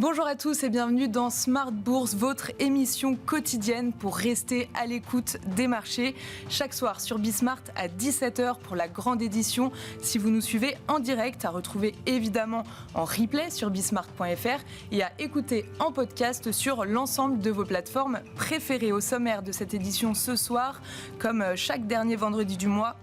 Bonjour à tous et bienvenue dans Smart Bourse, votre émission quotidienne pour rester à l'écoute des marchés. Chaque soir sur Bismart à 17h pour la grande édition. Si vous nous suivez en direct, à retrouver évidemment en replay sur bismart.fr et à écouter en podcast sur l'ensemble de vos plateformes préférées. Au sommaire de cette édition ce soir, comme chaque dernier vendredi du mois,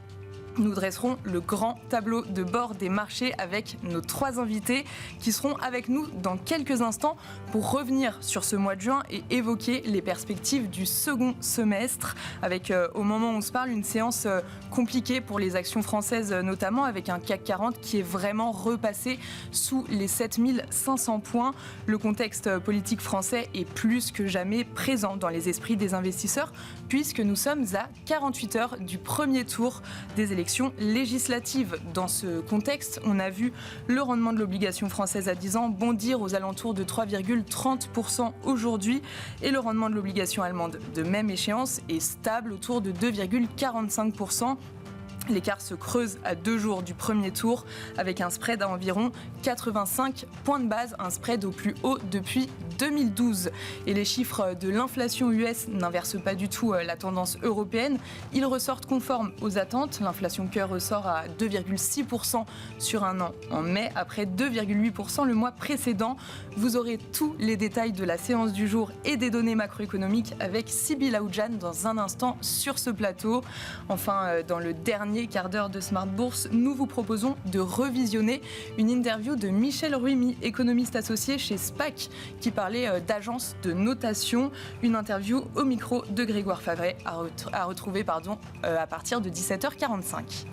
nous dresserons le grand tableau de bord des marchés avec nos 3 invités qui seront avec nous dans quelques instants pour revenir sur ce mois de juin et évoquer les perspectives du second semestre avec, au moment où on se parle, une séance compliquée pour les actions françaises notamment, avec un CAC 40 qui est vraiment repassé sous les 7500 points. Le contexte politique français est plus que jamais présent dans les esprits des investisseurs puisque nous sommes à 48 heures du premier tour des élections législatives. Dans ce contexte, on a vu le rendement de l'obligation française à 10 ans bondir aux alentours de 3,30% aujourd'hui et le rendement de l'obligation allemande de même échéance est stable autour de 2,45%. L'écart se creuse à 2 jours du premier tour avec un spread à environ 85 points de base, un spread au plus haut depuis 2012. Et les chiffres de l'inflation US n'inversent pas du tout la tendance européenne. Ils ressortent conformes aux attentes. L'inflation cœur ressort à 2,6% sur un an en mai, après 2,8% le mois précédent. Vous aurez tous les détails de la séance du jour et des données macroéconomiques avec Sybille Aoudjan dans un instant sur ce plateau. Enfin, dans le dernier quart d'heure de Smart Bourse, nous vous proposons de revisionner une interview de Michel Ruimi, économiste associé chez SPAC, qui parlait d'agence de notation. Une interview au micro de Grégoire Favret à retrouver à partir de 17h45.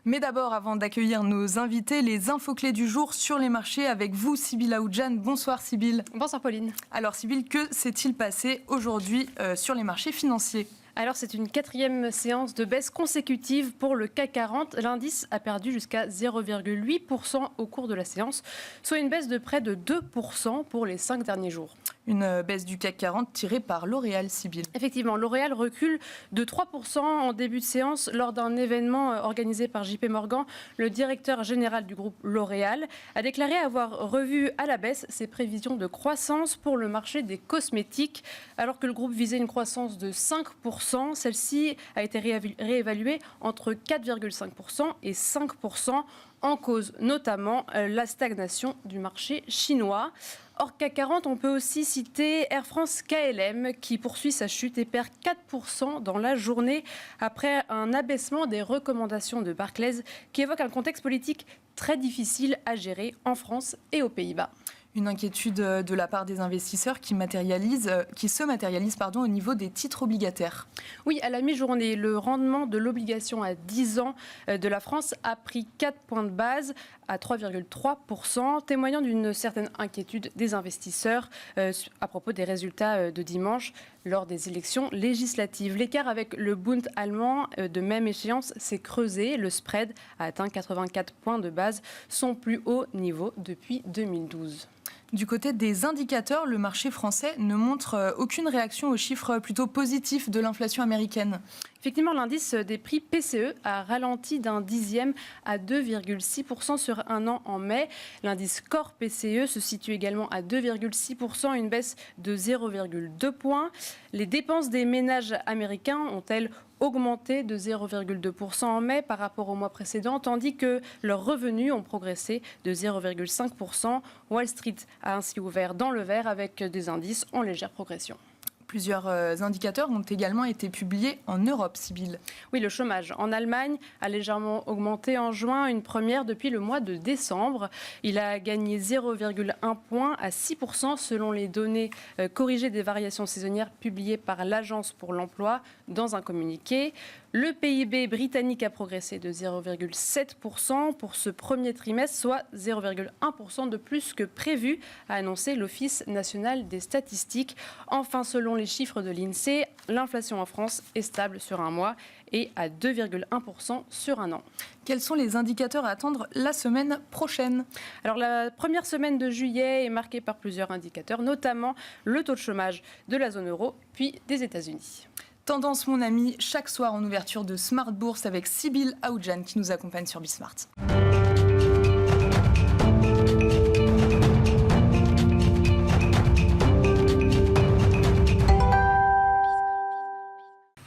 Mais d'abord, avant d'accueillir nos invités, les infos clés du jour sur les marchés avec vous, Sybille Aoudjan. Bonsoir Sybille. Bonsoir Pauline. Alors Sybille, que s'est-il passé aujourd'hui sur les marchés financiers ? Alors c'est une 4e séance de baisse consécutive pour le CAC 40. L'indice a perdu jusqu'à 0,8% au cours de la séance, soit une baisse de près de 2% pour les 5 derniers jours. Une baisse du CAC 40 tirée par L'Oréal, Sybille. Effectivement, L'Oréal recule de 3% en début de séance lors d'un événement organisé par JP Morgan. Le directeur général du groupe L'Oréal a déclaré avoir revu à la baisse ses prévisions de croissance pour le marché des cosmétiques. Alors que le groupe visait une croissance de 5%, celle-ci a été réévaluée entre 4,5% et 5%, en cause notamment la stagnation du marché chinois. Hors CAC 40, on peut aussi citer Air France KLM qui poursuit sa chute et perd 4% dans la journée après un abaissement des recommandations de Barclays qui évoque un contexte politique très difficile à gérer en France et aux Pays-Bas. Une inquiétude de la part des investisseurs qui se matérialise au niveau des titres obligataires. Oui, à la mi-journée, le rendement de l'obligation à 10 ans de la France a pris 4 points de base à 3,3%, témoignant d'une certaine inquiétude des investisseurs à propos des résultats de dimanche lors des élections législatives. L'écart avec le Bund allemand de même échéance s'est creusé. Le spread a atteint 84 points de base, son plus haut niveau depuis 2012. Du côté des indicateurs, le marché français ne montre aucune réaction aux chiffres plutôt positifs de l'inflation américaine. Effectivement, l'indice des prix PCE a ralenti d'un dixième à 2,6% sur un an en mai. L'indice Core PCE se situe également à 2,6%, une baisse de 0,2 points. Les dépenses des ménages américains ont-elles augmenté de 0,2% en mai par rapport au mois précédent, tandis que leurs revenus ont progressé de 0,5%. Wall Street a ainsi ouvert dans le vert avec des indices en légère progression. Plusieurs indicateurs ont également été publiés en Europe, Sybille. Oui, le chômage en Allemagne a légèrement augmenté en juin, une première depuis le mois de décembre. Il a gagné 0,1 point à 6% selon les données corrigées des variations saisonnières publiées par l'Agence pour l'emploi dans un communiqué. Le PIB britannique a progressé de 0,7% pour ce premier trimestre, soit 0,1% de plus que prévu, a annoncé l'Office national des statistiques. Enfin, selon les chiffres de l'INSEE, l'inflation en France est stable sur un mois et à 2,1% sur un an. Quels sont les indicateurs à attendre la semaine prochaine ? Alors, la première semaine de juillet est marquée par plusieurs indicateurs, notamment le taux de chômage de la zone euro, puis des États-Unis. Tendance mon ami, chaque soir en ouverture de Smart Bourse avec Sybille Aoudjan qui nous accompagne sur Bismart.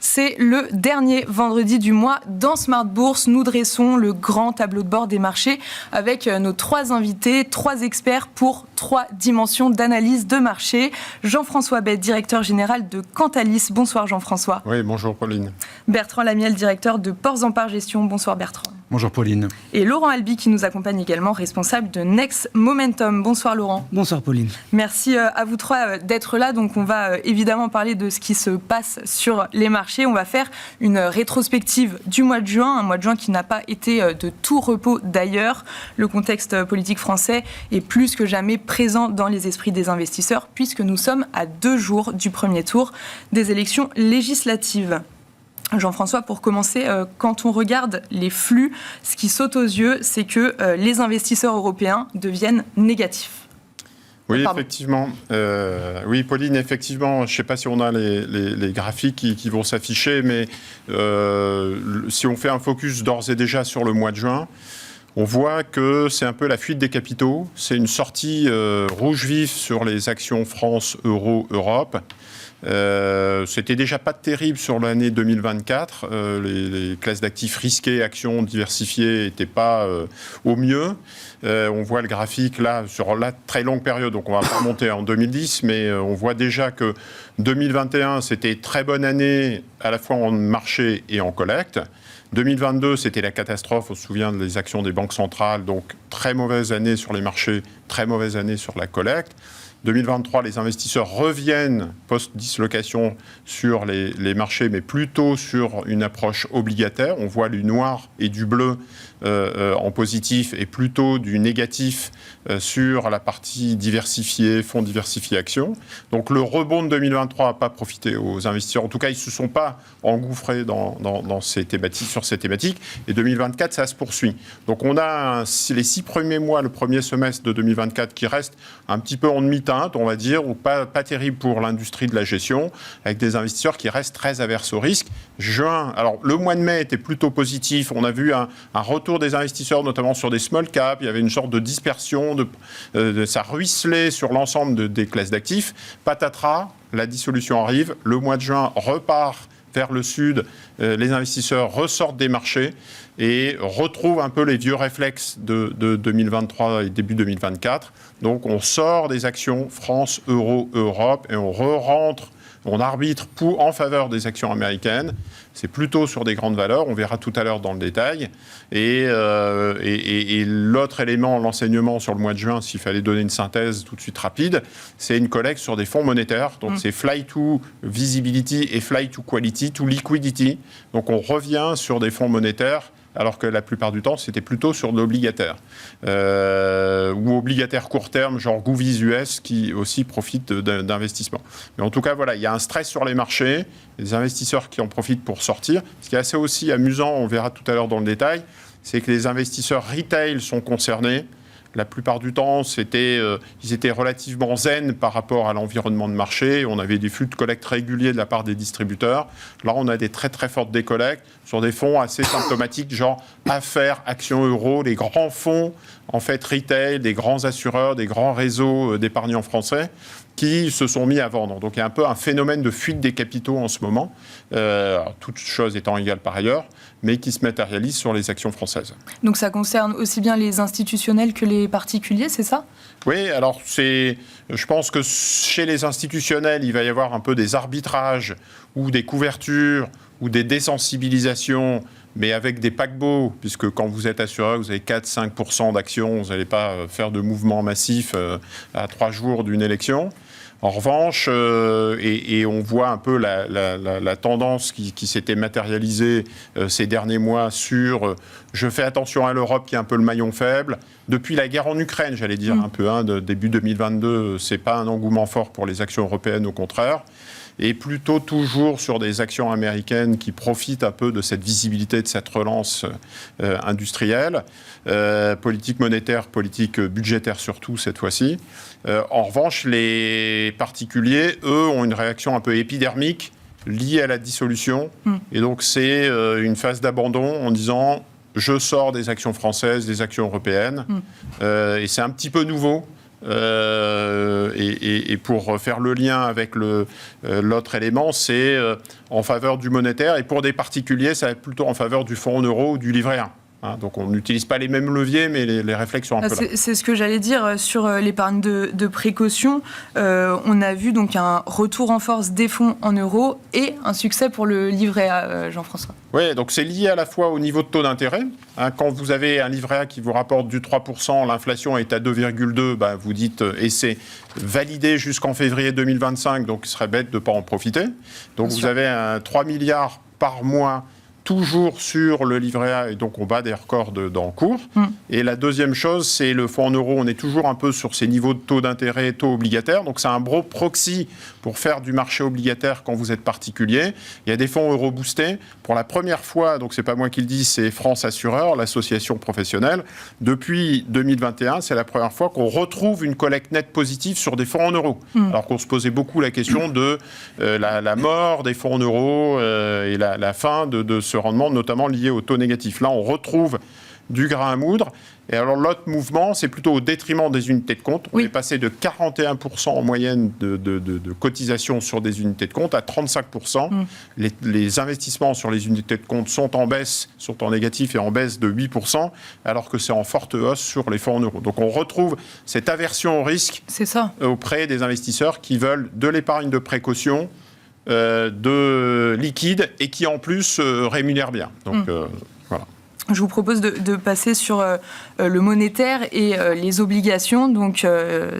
C'est le dernier vendredi du mois. Dans Smart Bourse, nous dressons le grand tableau de bord des marchés avec nos 3 invités, 3 experts pour 3 dimensions d'analyse de marché. Jean-François Bête, directeur général de Cantalis. Bonsoir Jean-François. Oui, bonjour Pauline. Bertrand Lamiel, directeur de Ports en Part Gestion. Bonsoir Bertrand. Bonjour Pauline. Et Laurent Albi qui nous accompagne également, responsable de Next Momentum. Bonsoir Laurent. Bonsoir Pauline. Merci à vous 3 d'être là. Donc on va évidemment parler de ce qui se passe sur les marchés. On va faire une rétrospective du mois de juin, un mois de juin qui n'a pas été de tout repos d'ailleurs. Le contexte politique français est plus que jamais présent dans les esprits des investisseurs puisque nous sommes à 2 jours du premier tour des élections législatives. Jean-François, pour commencer, quand on regarde les flux, ce qui saute aux yeux, c'est que les investisseurs européens deviennent négatifs. Oui, effectivement. Oui, Pauline, effectivement, je ne sais pas si on a les graphiques qui vont s'afficher, mais si on fait un focus d'ores et déjà sur le mois de juin, on voit que c'est un peu la fuite des capitaux. C'est une sortie rouge vif sur les actions France, Euro, Europe. C'était déjà pas terrible sur l'année 2024. Les classes d'actifs risqués, actions diversifiées n'étaient pas au mieux. On voit le graphique là sur la très longue période, donc on va pas remonter en 2010, mais on voit déjà que 2021 c'était une très bonne année à la fois en marché et en collecte. 2022, c'était la catastrophe, on se souvient des actions des banques centrales, donc très mauvaise année sur les marchés, très mauvaise année sur la collecte. 2023, les investisseurs reviennent post-dislocation sur les marchés, mais plutôt sur une approche obligataire. On voit du noir et du bleu en positif et plutôt du négatif sur la partie diversifiée, fonds diversifiés actions. Donc le rebond de 2023 n'a pas profité aux investisseurs. En tout cas, ils ne se sont pas engouffrés dans ces thématiques, sur ces thématiques. Et 2024, ça se poursuit. Donc on a les 6 premiers mois, le premier semestre de 2024 qui reste un petit peu en demi-teinte, on va dire, ou pas terrible pour l'industrie de la gestion, avec des investisseurs qui restent très averses au risque. Juin, alors le mois de mai était plutôt positif. On a vu un retour des investisseurs, notamment sur des small caps. Il y avait une sorte de dispersion, ça ruisselait sur l'ensemble des classes d'actifs. Patatras, la dissolution arrive. Le mois de juin repart vers le sud. Les investisseurs ressortent des marchés et retrouvent un peu les vieux réflexes de 2023 et début 2024. Donc on sort des actions France, Euro, Europe et on re-rentre, on arbitre en faveur des actions américaines. C'est plutôt sur des grandes valeurs, on verra tout à l'heure dans le détail. Et l'autre élément, l'enseignement sur le mois de juin, s'il fallait donner une synthèse tout de suite rapide, c'est une collecte sur des fonds monétaires. Donc c'est fly to visibility et fly to quality, to liquidity. Donc on revient sur des fonds monétaires, alors que la plupart du temps, c'était plutôt sur de l'obligataire. Ou obligataire court terme, genre Govies US, qui aussi profitent d'investissements. Mais en tout cas, voilà, il y a un stress sur les marchés, les investisseurs qui en profitent pour sortir. Ce qui est assez aussi amusant, on verra tout à l'heure dans le détail, c'est que les investisseurs retail sont concernés. La plupart du temps, ils étaient relativement zen par rapport à l'environnement de marché. On avait des flux de collecte réguliers de la part des distributeurs. Là, on a des très très fortes décollectes sur des fonds assez symptomatiques, genre affaires, actions euro, les grands fonds, en fait, retail, des grands assureurs, des grands réseaux d'épargnants français qui se sont mis à vendre. Donc il y a un peu un phénomène de fuite des capitaux en ce moment, toutes choses étant égales par ailleurs, mais qui se matérialise sur les actions françaises. Donc ça concerne aussi bien les institutionnels que les particuliers, c'est ça ? Oui, alors je pense que chez les institutionnels, il va y avoir un peu des arbitrages ou des couvertures ou des désensibilisations, mais avec des paquebots, puisque quand vous êtes assureur, vous avez 4-5% d'actions, vous n'allez pas faire de mouvements massifs à 3 jours d'une élection. En revanche, et on voit un peu la tendance qui s'était matérialisée ces derniers mois sur je fais attention à l'Europe qui est un peu le maillon faible. Depuis la guerre en Ukraine, j'allais dire un peu, début 2022, ce n'est pas un engouement fort pour les actions européennes, au contraire. Et plutôt toujours sur des actions américaines qui profitent un peu de cette visibilité, de cette relance industrielle, politique monétaire, politique budgétaire surtout cette fois-ci. En revanche, les particuliers, eux, ont une réaction un peu épidermique liées à la dissolution. Et donc, c'est une phase d'abandon en disant je sors des actions françaises, des actions européennes. Et c'est un petit peu nouveau. Et pour faire le lien avec l'autre élément, c'est en faveur du monétaire. Et pour des particuliers, ça va être plutôt en faveur du fonds en euros ou du livret A. Donc on n'utilise pas les mêmes leviers, mais les réflexes sont un peu là. C'est ce que j'allais dire sur l'épargne de précaution. On a vu donc un retour en force des fonds en euros et un succès pour le livret A, Jean-François. Oui, donc c'est lié à la fois au niveau de taux d'intérêt. Quand vous avez un livret A qui vous rapporte du 3%, l'inflation est à 2,2%, vous dites, et c'est validé jusqu'en février 2025, donc il serait bête de ne pas en profiter. Donc vous avez 3 milliards par mois toujours sur le livret A, et donc on bat des records en cours. Et la deuxième chose, c'est le fonds en euros. On est toujours un peu sur ces niveaux de taux d'intérêt, taux obligataires. Donc c'est un gros proxy pour faire du marché obligataire quand vous êtes particulier. Il y a des fonds euro boostés. Pour la première fois, donc c'est pas moi qui le dis, c'est France Assureur, l'association professionnelle. Depuis 2021, c'est la première fois qu'on retrouve une collecte nette positive sur des fonds en euros. Alors qu'on se posait beaucoup la question de la mort des fonds en euros et la fin de ce rendement, notamment lié au taux négatif. Là, on retrouve du grain à moudre. Et alors, l'autre mouvement, c'est plutôt au détriment des unités de compte. On est passé de 41% en moyenne de cotisation sur des unités de compte à 35%. Les investissements sur les unités de compte sont en baisse, sont en négatif et en baisse de 8%, alors que c'est en forte hausse sur les fonds en euros. Donc, on retrouve cette aversion au risque auprès des investisseurs qui veulent de l'épargne de précaution, de liquide et qui en plus rémunère bien. Donc voilà. Je vous propose de passer sur le monétaire et les obligations. Donc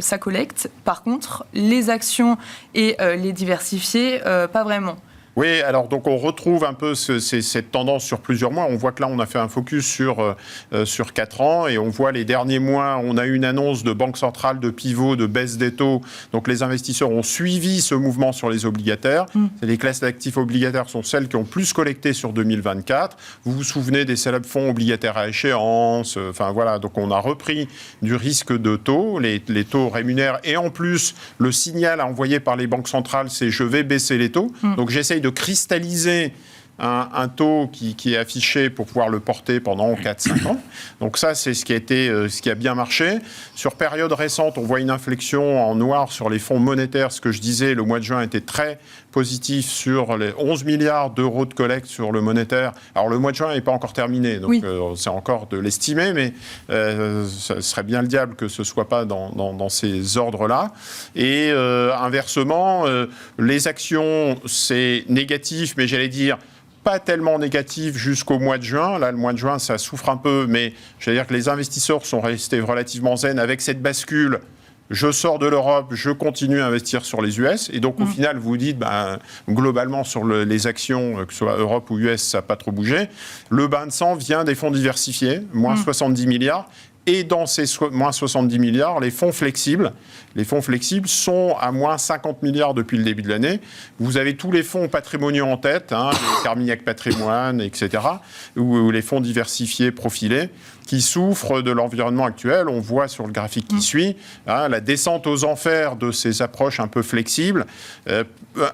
ça collecte. Par contre, les actions et les diversifier, pas vraiment. Oui, alors donc on retrouve un peu cette tendance sur plusieurs mois. On voit que là, on a fait un focus sur 4 ans et on voit les derniers mois, on a eu une annonce de banque centrale de pivot, de baisse des taux. Donc les investisseurs ont suivi ce mouvement sur les obligataires. Les classes d'actifs obligataires sont celles qui ont plus collecté sur 2024. Vous vous souvenez des célèbres fonds obligataires à échéance. Enfin voilà, donc on a repris du risque de taux. Les taux rémunèrent et en plus, le signal envoyé par les banques centrales, c'est je vais baisser les taux. Donc j'essaye de cristalliser un taux qui est affiché pour pouvoir le porter pendant 4-5 ans. Donc ça, c'est ce qui a bien marché. Sur période récente, on voit une inflexion en noir sur les fonds monétaires. Ce que je disais, le mois de juin était très positif sur les 11 milliards d'euros de collecte sur le monétaire. Alors le mois de juin n'est pas encore terminé, donc c'est encore de l'estimer, mais ce serait bien le diable que ce ne soit pas dans ces ordres-là. Et inversement, les actions, c'est négatif, mais j'allais dire pas tellement négatif jusqu'au mois de juin. Là, le mois de juin, ça souffre un peu, mais j'allais dire que les investisseurs sont restés relativement zen avec cette bascule. Je sors de l'Europe, je continue à investir sur les US. Et donc, au final, vous dites, globalement, sur les actions, que ce soit Europe ou US, ça n'a pas trop bougé. Le bain de sang vient des fonds diversifiés, moins 70 milliards. Et dans ces moins 70 milliards, les fonds flexibles sont à moins 50 milliards depuis le début de l'année. Vous avez tous les fonds patrimoniaux en tête, les Carmignac Patrimoine, etc., ou les fonds diversifiés profilés, qui souffrent de l'environnement actuel. On voit sur le graphique qui suit la descente aux enfers de ces approches un peu flexibles.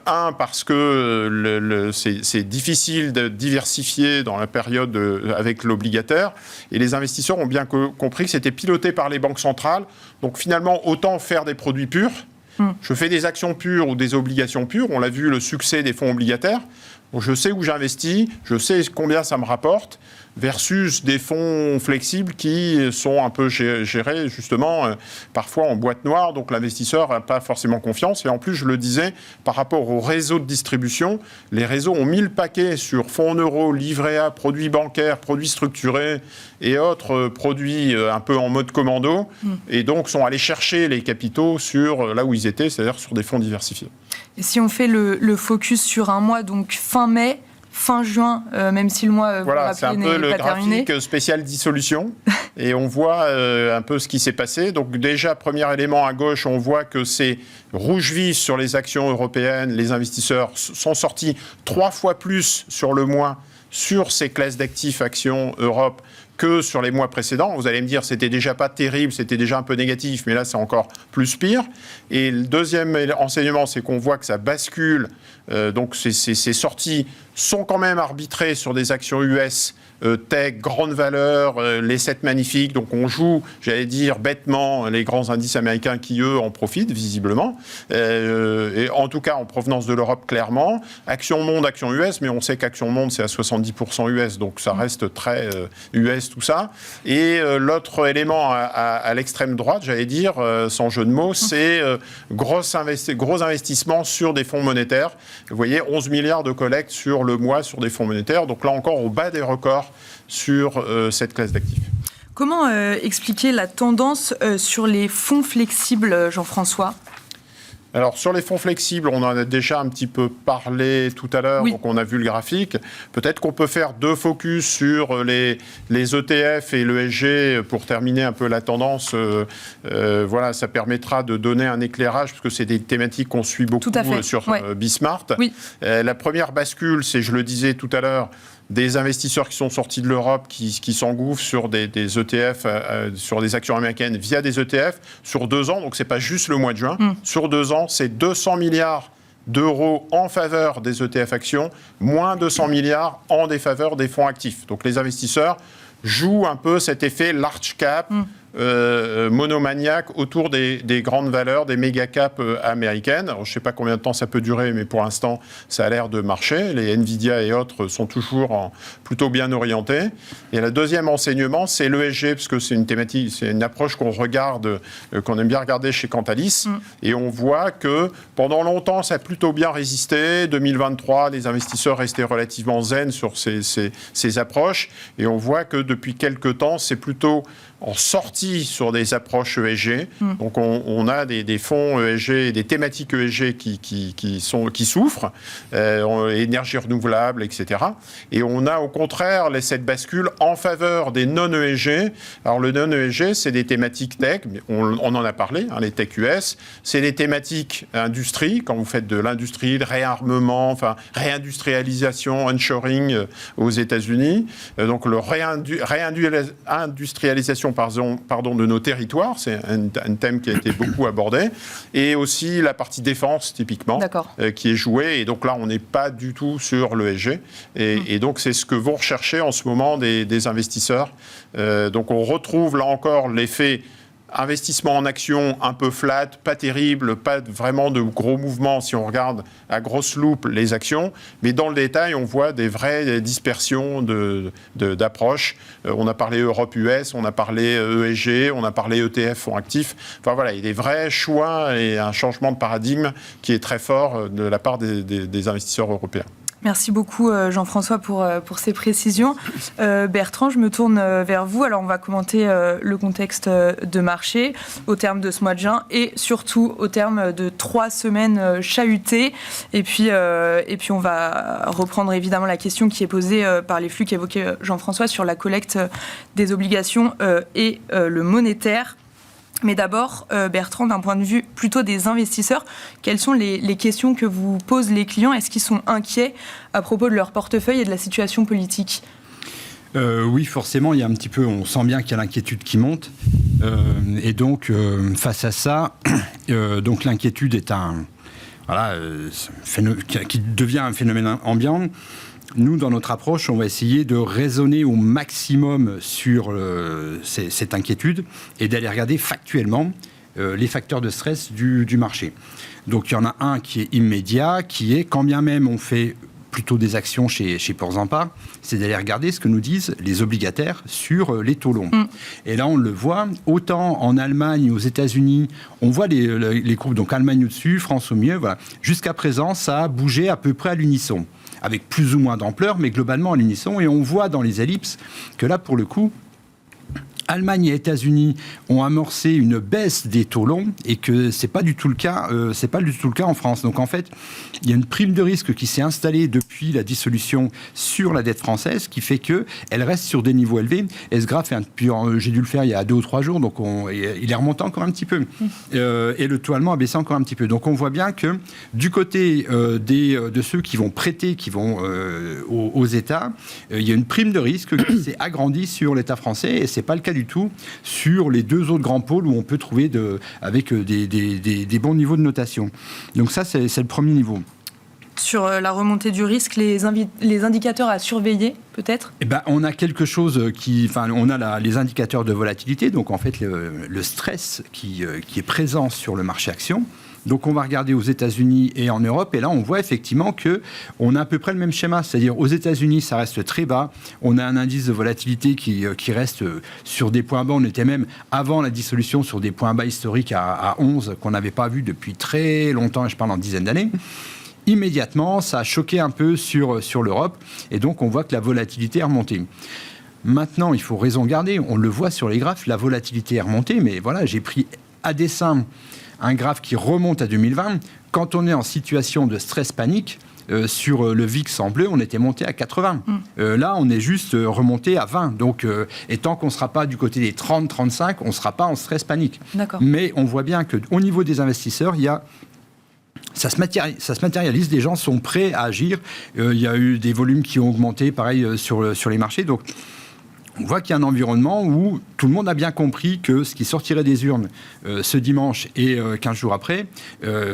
Parce que c'est difficile de diversifier dans la période avec l'obligataire. Et les investisseurs ont bien compris que c'était piloté par les banques centrales. Donc finalement, autant faire des produits purs. Je fais des actions pures ou des obligations pures. On l'a vu, le succès des fonds obligataires. Donc je sais où j'investis, je sais combien ça me rapporte, versus des fonds flexibles qui sont un peu gérés justement parfois en boîte noire, donc l'investisseur n'a pas forcément confiance. Et en plus, je le disais, par rapport au réseau de distribution, les réseaux ont mis le paquet sur fonds en euros, livret A, produits bancaires, produits structurés et autres produits un peu en mode commando, et donc sont allés chercher les capitaux sur là où ils étaient, c'est-à-dire sur des fonds diversifiés. Et si on fait le focus sur un mois, donc fin mai, fin juin, même si le mois voilà, c'est un peu le graphique spécial dissolution. Et on voit un peu ce qui s'est passé. Donc déjà, premier élément à gauche, on voit que c'est rouge vif sur les actions européennes. Les investisseurs sont sortis 3 fois plus sur le mois sur ces classes d'actifs actions Europe que sur les mois précédents. Vous allez me dire, c'était déjà pas terrible, c'était déjà un peu négatif, mais là, c'est encore plus pire. Et le deuxième enseignement, c'est qu'on voit que ça bascule. Donc, ces sorties sont quand même arbitrées sur des actions US, tech, grande valeur, les 7 magnifiques. Donc, on joue, j'allais dire, bêtement les grands indices américains qui, eux, en profitent, visiblement. Et en tout cas, en provenance de l'Europe, clairement. Action Monde, Action US, mais on sait qu'Action Monde, c'est à 70% US, donc ça reste très US, tout ça. Et l'autre élément à l'extrême droite, j'allais dire, sans jeu de mots, c'est gros investissement sur des fonds monétaires. Vous voyez, 11 milliards de collectes sur le mois sur des fonds monétaires. Donc là encore, au bas des records sur cette classe d'actifs. Comment expliquer la tendance sur les fonds flexibles, Jean-François ? Alors, sur les fonds flexibles, on en a déjà un petit peu parlé tout à l'heure, donc on a vu le graphique. Peut-être qu'on peut faire 2 focus sur les ETF et l'ESG pour terminer un peu la tendance. Voilà, ça permettra de donner un éclairage, parce que c'est des thématiques qu'on suit beaucoup sur Bismart. Oui. La première bascule, c'est, je le disais tout à l'heure, des investisseurs qui sont sortis de l'Europe, qui s'engouffrent sur des ETF, sur des actions américaines via des ETF, sur 2 ans, donc ce n'est pas juste le mois de juin, sur 2 ans, c'est 200 milliards d'euros en faveur des ETF actions, moins 200 milliards en défaveur des fonds actifs. Donc les investisseurs jouent un peu cet effet large cap, monomaniaque autour des grandes valeurs, des méga caps américaines. Alors, je ne sais pas combien de temps ça peut durer, mais pour l'instant, ça a l'air de marcher. Les Nvidia et autres sont toujours plutôt bien orientés. Et le deuxième enseignement, c'est l'ESG, parce que c'est une thématique, c'est une approche qu'on regarde, qu'on aime bien regarder chez Cantalis. Et on voit que pendant longtemps, ça a plutôt bien résisté. 2023, les investisseurs restaient relativement zen sur ces approches. Et on voit que depuis quelques temps, c'est plutôt en sortie sur des approches ESG. Donc on a des fonds ESG et des thématiques ESG qui souffrent, énergie renouvelable, etc. Et on a au contraire cette bascule en faveur des non-ESG. Alors le non-ESG, c'est des thématiques tech, on en a parlé, les tech US. C'est des thématiques industrie, quand vous faites de l'industrie, le réarmement, enfin réindustrialisation, onshoring aux États-Unis. Donc le réindustrialisation de nos territoires, c'est un thème qui a été beaucoup abordé, et aussi la partie défense, typiquement, qui est jouée, et donc là, on n'est pas du tout sur l'ESG, et donc c'est ce que vont rechercher en ce moment des investisseurs. Donc on retrouve là encore l'effet investissement en action un peu flat, pas terrible, pas vraiment de gros mouvements si on regarde à grosse loupe les actions, mais dans le détail, on voit des vraies dispersions d'approches. On a parlé Europe-US, on a parlé ESG, on a parlé ETF, fonds actifs. Enfin voilà, il y a des vrais choix et un changement de paradigme qui est très fort de la part des investisseurs européens. Merci beaucoup Jean-François pour ces précisions. Bertrand, je me tourne vers vous. Alors on va commenter le contexte de marché au terme de ce mois de juin et surtout au terme de 3 semaines chahutées. Et puis on va reprendre évidemment la question qui est posée par les flux qu'évoquait Jean-François sur la collecte des obligations et le monétaire. Mais d'abord, Bertrand, d'un point de vue plutôt des investisseurs, quelles sont les questions que vous posent les clients ? Est-ce qu'ils sont inquiets à propos de leur portefeuille et de la situation politique ? Oui, forcément, il y a un petit peu, on sent bien qu'il y a l'inquiétude qui monte. Et donc, face à ça, donc l'inquiétude est qui devient un phénomène ambiant. Nous, dans notre approche, on va essayer de raisonner au maximum sur cette inquiétude et d'aller regarder factuellement les facteurs de stress du marché. Donc, il y en a un qui est immédiat, qui est, quand bien même on fait plutôt des actions chez Portzamparc, c'est d'aller regarder ce que nous disent les obligataires sur les taux longs. Et là, on le voit, autant en Allemagne, aux États-Unis, on voit les courbes, donc Allemagne au-dessus, France au milieu, voilà. Jusqu'à présent, ça a bougé à peu près à l'unisson, avec plus ou moins d'ampleur, mais globalement à l'unisson. Et on voit dans les ellipses que là, pour le coup, Allemagne et États-Unis ont amorcé une baisse des taux longs et que c'est pas du tout le cas. C'est pas du tout le cas en France. Donc en fait, il y a une prime de risque qui s'est installée depuis la dissolution sur la dette française, qui fait que elle reste sur des niveaux élevés. Et ce graphe, j'ai dû le faire il y a 2 ou 3 jours, donc il est remonté encore un petit peu. Et le taux allemand a baissé encore un petit peu. Donc on voit bien que du côté de ceux qui vont prêter, qui vont aux États, il y a une prime de risque qui s'est agrandie sur l'État français, et c'est pas le cas du tout sur les 2 autres grands pôles où on peut trouver avec des bons niveaux de notation. Donc ça, c'est le premier niveau. Sur la remontée du risque, les indicateurs à surveiller, peut-être ? On a quelque chose on a les indicateurs de volatilité, donc en fait le stress qui est présent sur le marché action. Donc on va regarder aux États-Unis et en Europe, et là on voit effectivement qu'on a à peu près le même schéma, c'est-à-dire aux États-Unis ça reste très bas, on a un indice de volatilité qui reste sur des points bas, on était même avant la dissolution sur des points bas historiques à 11 qu'on n'avait pas vu depuis très longtemps, et je parle en dizaines d'années. Immédiatement, ça a choqué un peu sur l'Europe, et donc on voit que la volatilité est remontée. Maintenant, il faut raison garder, on le voit sur les graphes, la volatilité est remontée, mais voilà, j'ai pris à dessein un graphe qui remonte à 2020. Quand on est en situation de stress panique, sur le VIX en bleu, on était monté à 80. Là, on est juste remonté à 20. Donc, et tant qu'on ne sera pas du côté des 30-35, on ne sera pas en stress panique. D'accord. Mais on voit bien qu'au niveau des investisseurs, ça se matérialise, les gens sont prêts à agir. Il y a eu des volumes qui ont augmenté, pareil, sur les marchés. Donc, on voit qu'il y a un environnement où tout le monde a bien compris que ce qui sortirait des urnes ce dimanche et 15 jours après,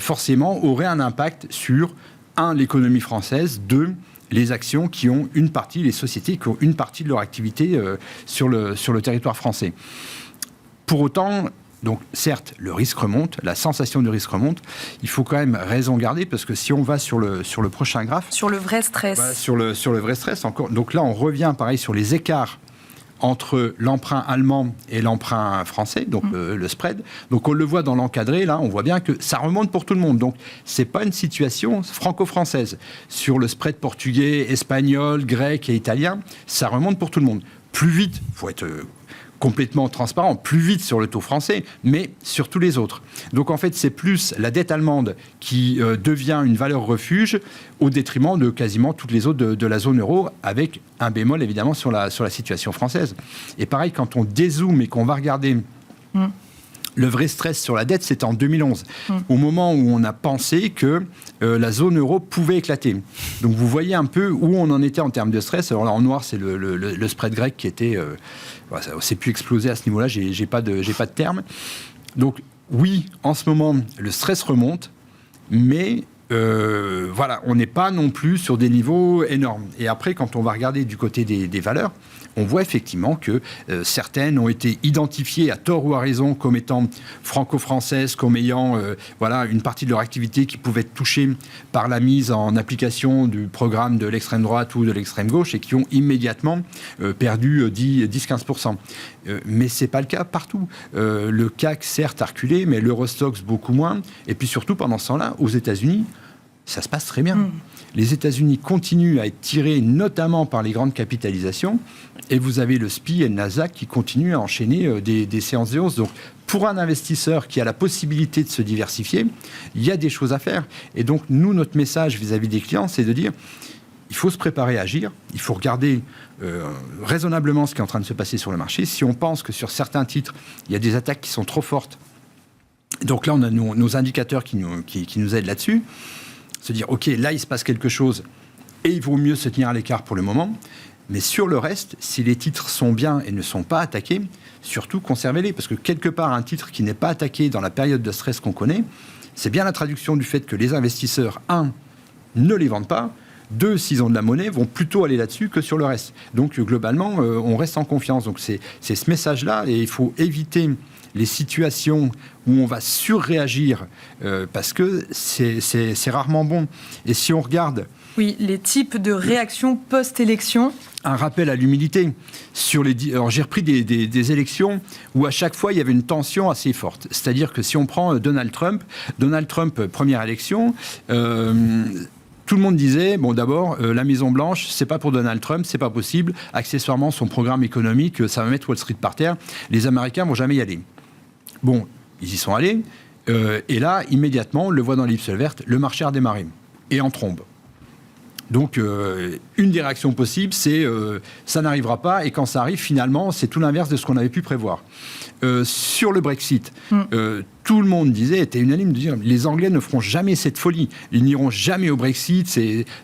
forcément, aurait un impact sur, 1, l'économie française, 2, les actions qui ont une partie, les sociétés qui ont une partie de leur activité sur le territoire français. Pour autant, donc certes, le risque remonte, la sensation de risque remonte. Il faut quand même raison garder, parce que si on va sur le prochain graphe... Sur le vrai stress. Sur le vrai stress, encore. Donc là, on revient, pareil, sur les écarts entre l'emprunt allemand et l'emprunt français, donc le spread. Donc on le voit dans l'encadré, là, on voit bien que ça remonte pour tout le monde. Donc c'est pas une situation franco-française. Sur le spread portugais, espagnol, grec et italien, ça remonte pour tout le monde. Plus vite, il faut être complètement transparent, plus vite sur le taux français, mais sur tous les autres. Donc en fait, c'est plus la dette allemande qui devient une valeur refuge au détriment de quasiment toutes les autres de la zone euro, avec un bémol évidemment sur la situation française. Et pareil, quand on dézoome et qu'on va regarder le vrai stress sur la dette, c'était en 2011, au moment où on a pensé que la zone euro pouvait éclater. Donc vous voyez un peu où on en était en termes de stress. Alors là, en noir, c'est le spread grec qui était... ça s'est pu exploser à ce niveau-là, j'ai pas de terme. Donc oui, en ce moment, le stress remonte, mais voilà, on n'est pas non plus sur des niveaux énormes. Et après, quand on va regarder du côté des valeurs, on voit effectivement que certaines ont été identifiées à tort ou à raison comme étant franco-françaises, comme ayant une partie de leur activité qui pouvait être touchée par la mise en application du programme de l'extrême droite ou de l'extrême gauche, et qui ont immédiatement perdu 10-15%. Mais ce n'est pas le cas partout. Le CAC, certes, a reculé, mais l'Eurostoxx beaucoup moins. Et puis surtout, pendant ce temps-là, aux États-Unis, ça se passe très bien. Les États-Unis continuent à être tirés notamment par les grandes capitalisations, et vous avez le SPI et le Nasdaq qui continuent à enchaîner des séances de hausse. Donc, pour un investisseur qui a la possibilité de se diversifier, il y a des choses à faire. Et donc, nous, notre message vis-à-vis des clients, c'est de dire, il faut se préparer à agir, il faut regarder raisonnablement ce qui est en train de se passer sur le marché. Si on pense que sur certains titres, il y a des attaques qui sont trop fortes, donc là, on a nos indicateurs qui nous aident là-dessus. Se dire, OK, là, il se passe quelque chose et il vaut mieux se tenir à l'écart pour le moment. Mais sur le reste, si les titres sont bien et ne sont pas attaqués, surtout conservez-les. Parce que quelque part, un titre qui n'est pas attaqué dans la période de stress qu'on connaît, c'est bien la traduction du fait que les investisseurs, 1, ne les vendent pas, 2, s'ils ont de la monnaie, vont plutôt aller là-dessus que sur le reste. Donc, globalement, on reste en confiance. Donc, c'est ce message-là, et il faut éviter les situations où on va surréagir, parce que c'est rarement bon. Et si on regarde... Oui, les types de réactions post-élection. Un rappel à l'humilité. Alors j'ai repris des élections où à chaque fois il y avait une tension assez forte. C'est-à-dire que si on prend Donald Trump, première élection, tout le monde disait, bon d'abord, la Maison-Blanche, c'est pas pour Donald Trump, c'est pas possible. Accessoirement, son programme économique, ça va mettre Wall Street par terre. Les Américains vont jamais y aller. Bon, ils y sont allés. Et là, immédiatement, on le voit dans l'ellipse verte, le marché a redémarré. Et en trombe. Donc, une des réactions possibles, c'est ça n'arrivera pas. Et quand ça arrive, finalement, c'est tout l'inverse de ce qu'on avait pu prévoir. Sur le Brexit, tout le monde était unanime de dire les Anglais ne feront jamais cette folie. Ils n'iront jamais au Brexit.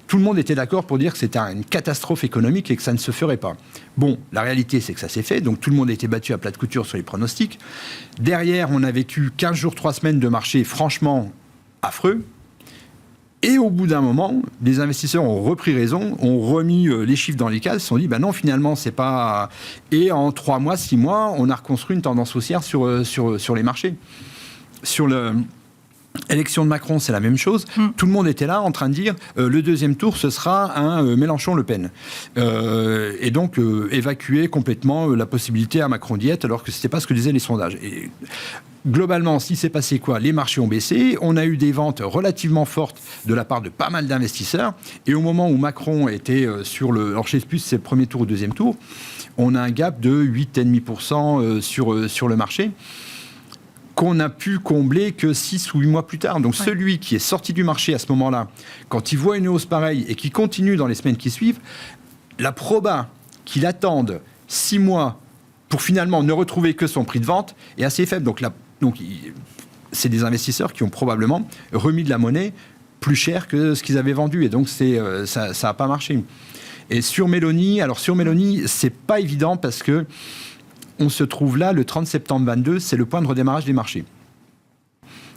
Tout le monde était d'accord pour dire que c'était une catastrophe économique et que ça ne se ferait pas. Bon, la réalité, c'est que ça s'est fait. Donc, tout le monde a été battu à plat de couture sur les pronostics. Derrière, on a vécu 15 jours, 3 semaines de marché franchement affreux. Et au bout d'un moment, les investisseurs ont repris raison, ont remis les chiffres dans les cases, se sont dit, non, finalement, c'est pas... Et en 3 mois, 6 mois, on a reconstruit une tendance haussière sur les marchés. Sur l'élection de Macron, c'est la même chose. Tout le monde était là en train de dire, le deuxième tour, ce sera un Mélenchon-Le Pen. Et donc, évacuer complètement la possibilité à Macron d'y être, alors que ce n'était pas ce que disaient les sondages. Et globalement, ce qui s'est passé quoi ? Les marchés ont baissé, on a eu des ventes relativement fortes de la part de pas mal d'investisseurs, et au moment où Macron était sur le... Alors je ne sais plus si c'est le premier tour ou le deuxième tour, on a un gap de 8,5% sur le marché, qu'on a pu combler que 6 ou 8 mois plus tard. Donc celui qui est sorti du marché à ce moment-là, quand il voit une hausse pareille et qui continue dans les semaines qui suivent, la proba qu'il attende 6 mois pour finalement ne retrouver que son prix de vente est assez faible. Donc c'est des investisseurs qui ont probablement remis de la monnaie plus cher que ce qu'ils avaient vendu. Et donc, ça n'a pas marché. Et sur Meloni, c'est pas évident parce que on se trouve là, le 30 septembre 22, c'est le point de redémarrage des marchés.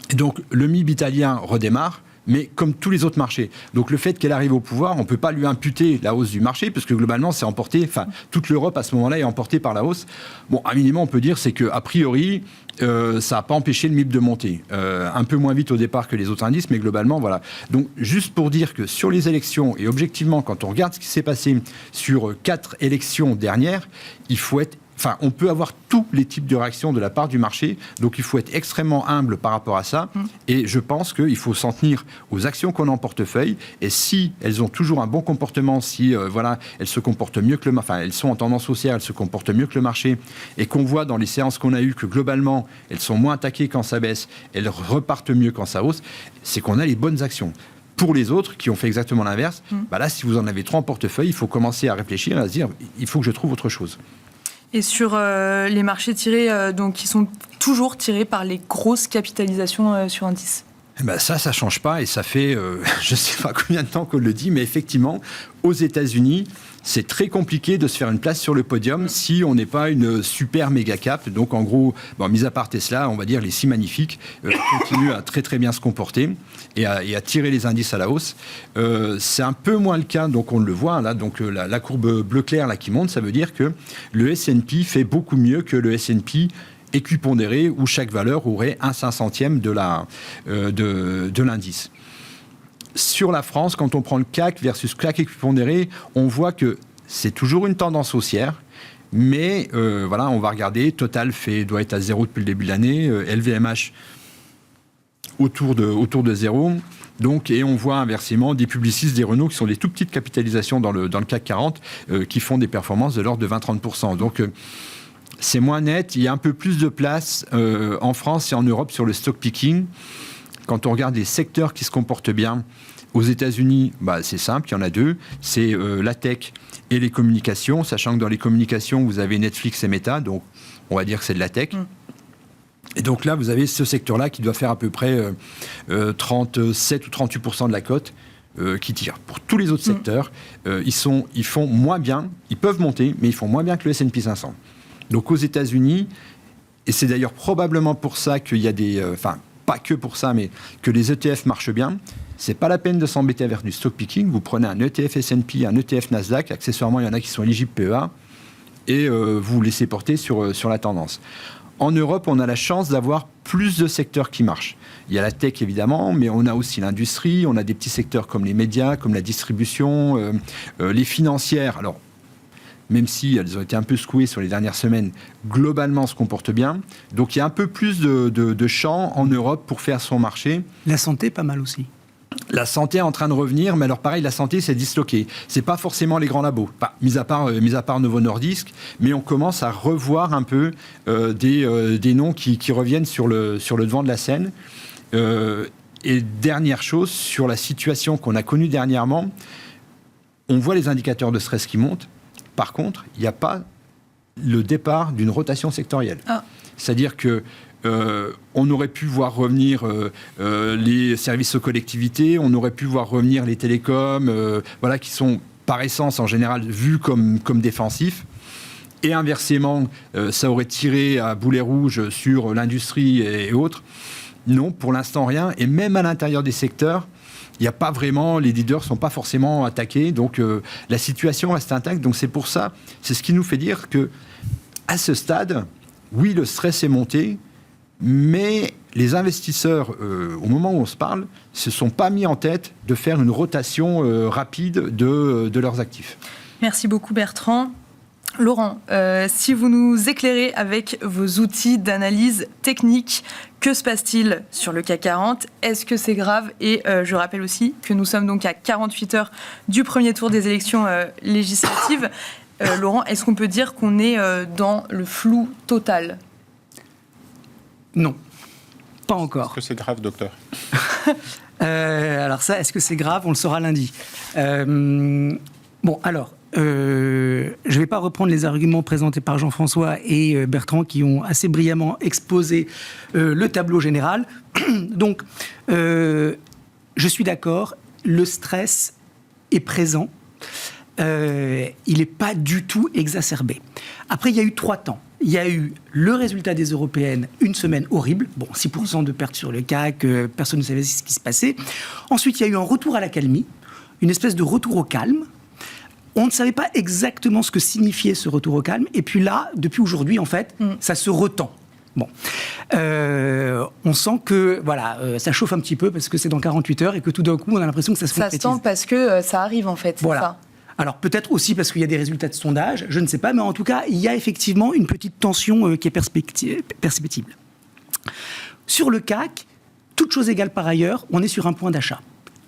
Et donc, le MIB italien redémarre, mais comme tous les autres marchés. Donc le fait qu'elle arrive au pouvoir, on ne peut pas lui imputer la hausse du marché, parce que globalement, c'est emporté, toute l'Europe à ce moment-là est emportée par la hausse. Bon, un minimum, on peut dire, c'est qu'a priori, ça n'a pas empêché le MIB de monter. Un peu moins vite au départ que les autres indices, mais globalement, voilà. Donc, juste pour dire que sur les élections, et objectivement, quand on regarde ce qui s'est passé sur 4 élections dernières, il faut être... on peut avoir tous les types de réactions de la part du marché, donc il faut être extrêmement humble par rapport à ça, et je pense qu'il faut s'en tenir aux actions qu'on a en portefeuille, et si elles ont toujours un bon comportement, si elles se comportent mieux que elles sont en tendance haussière, elles se comportent mieux que le marché, et qu'on voit dans les séances qu'on a eues que globalement, elles sont moins attaquées quand ça baisse, elles repartent mieux quand ça hausse, c'est qu'on a les bonnes actions. Pour les autres qui ont fait exactement l'inverse, là, si vous en avez 3 en portefeuille, il faut commencer à réfléchir, à se dire, il faut que je trouve autre chose. Et sur les marchés tirés, qui sont toujours tirés par les grosses capitalisations sur indice. Ça ne change pas et ça fait, je ne sais pas combien de temps qu'on le dit, mais effectivement, aux États-Unis, c'est très compliqué de se faire une place sur le podium si on n'est pas une super méga cap. Donc en gros, mis à part Tesla, on va dire les 6 magnifiques continuent à très très bien se comporter et à tirer les indices à la hausse. C'est un peu moins le cas, donc on le voit là. Donc la courbe bleu clair là qui monte, ça veut dire que le S&P fait beaucoup mieux que le S&P équipondéré où chaque valeur aurait 1/500e de l'indice. Sur la France, quand on prend le CAC versus CAC équipondéré, on voit que c'est toujours une tendance haussière, mais on va regarder, Total doit être à 0 depuis le début de l'année, LVMH autour de 0, donc, et on voit inversement des Publicis, des Renault qui sont des tout petites capitalisations dans le CAC 40 qui font des performances de l'ordre de 20-30%. Donc, c'est moins net, il y a un peu plus de place en France et en Europe sur le stock picking. Quand on regarde les secteurs qui se comportent bien, aux États-Unis, c'est simple, il y en a 2. C'est la tech et les communications, sachant que dans les communications, vous avez Netflix et Meta, donc on va dire que c'est de la tech. Et donc là, vous avez ce secteur-là qui doit faire à peu près 37 ou 38% de la cote qui tire. Pour tous les autres secteurs, ils font moins bien, ils peuvent monter, mais ils font moins bien que le S&P 500. Donc aux États-Unis, et c'est d'ailleurs probablement pour ça qu'il y a des... pas que pour ça, mais que les ETF marchent bien, c'est pas la peine de s'embêter avec du stock picking. Vous prenez un ETF S&P, un ETF Nasdaq, accessoirement il y en a qui sont éligibles PEA, et vous vous laissez porter sur la tendance. En Europe, on a la chance d'avoir plus de secteurs qui marchent. Il y a la tech évidemment, mais on a aussi l'industrie, on a des petits secteurs comme les médias, comme la distribution, les financières. Alors, même si elles ont été un peu secouées sur les dernières semaines, globalement se comportent bien. Donc il y a un peu plus de champs en Europe pour faire son marché. La santé, pas mal aussi. la santé est en train de revenir, mais alors pareil, la santé s'est disloquée. C'est pas forcément les grands labos, mis à part Novo Nordisk, mais on commence à revoir un peu des noms qui reviennent sur le devant de la scène. Et dernière chose, sur la situation qu'on a connue dernièrement, on voit les indicateurs de stress qui montent. Par contre, il n'y a pas le départ d'une rotation sectorielle. C'est-à-dire que on aurait pu voir revenir les services aux collectivités, on aurait pu voir revenir les télécoms, qui sont par essence en général vus comme défensifs. Et inversement, ça aurait tiré à boulet rouge sur l'industrie et autres. Non, pour l'instant rien. Et même à l'intérieur des secteurs, il n'y a pas vraiment, les leaders ne sont pas forcément attaqués. Donc la situation reste intacte. Donc c'est pour ça, c'est ce qui nous fait dire que à ce stade, oui, le stress est monté, mais les investisseurs, au moment où on se parle, ne se sont pas mis en tête de faire une rotation rapide de leurs actifs. Merci beaucoup Bertrand. Laurent, si vous nous éclairez avec vos outils d'analyse technique, que se passe-t-il sur le CAC 40 ? Est-ce que c'est grave ? Et je rappelle aussi que nous sommes donc à 48 heures du premier tour des élections législatives. Laurent, est-ce qu'on peut dire qu'on est dans le flou total ? Non, pas encore. Est-ce que c'est grave, docteur ? Alors ça, est-ce que c'est grave ? On le saura lundi. Bon, alors... je ne vais pas reprendre les arguments présentés par Jean-François et Bertrand qui ont assez brillamment exposé le tableau général. Donc, je suis d'accord, le stress est présent. Il n'est pas du tout exacerbé. Après, il y a eu 3 temps. Il y a eu le résultat des européennes, une semaine horrible. Bon, 6% de pertes sur le CAC, personne ne savait ce qui se passait. Ensuite, il y a eu un retour à l'accalmie, une espèce de retour au calme. On ne savait pas exactement ce que signifiait ce retour au calme. Et puis là, depuis aujourd'hui, en fait, ça se retend. Bon. On sent que ça chauffe un petit peu parce que c'est dans 48 heures et que tout d'un coup, on a l'impression que ça se concrétise. Ça se tend parce que ça arrive, en fait. Voilà. C'est ça. Alors peut-être aussi parce qu'il y a des résultats de sondage, je ne sais pas. Mais en tout cas, il y a effectivement une petite tension qui est perceptible. Sur le CAC, toute chose égale par ailleurs, on est sur un point d'achat.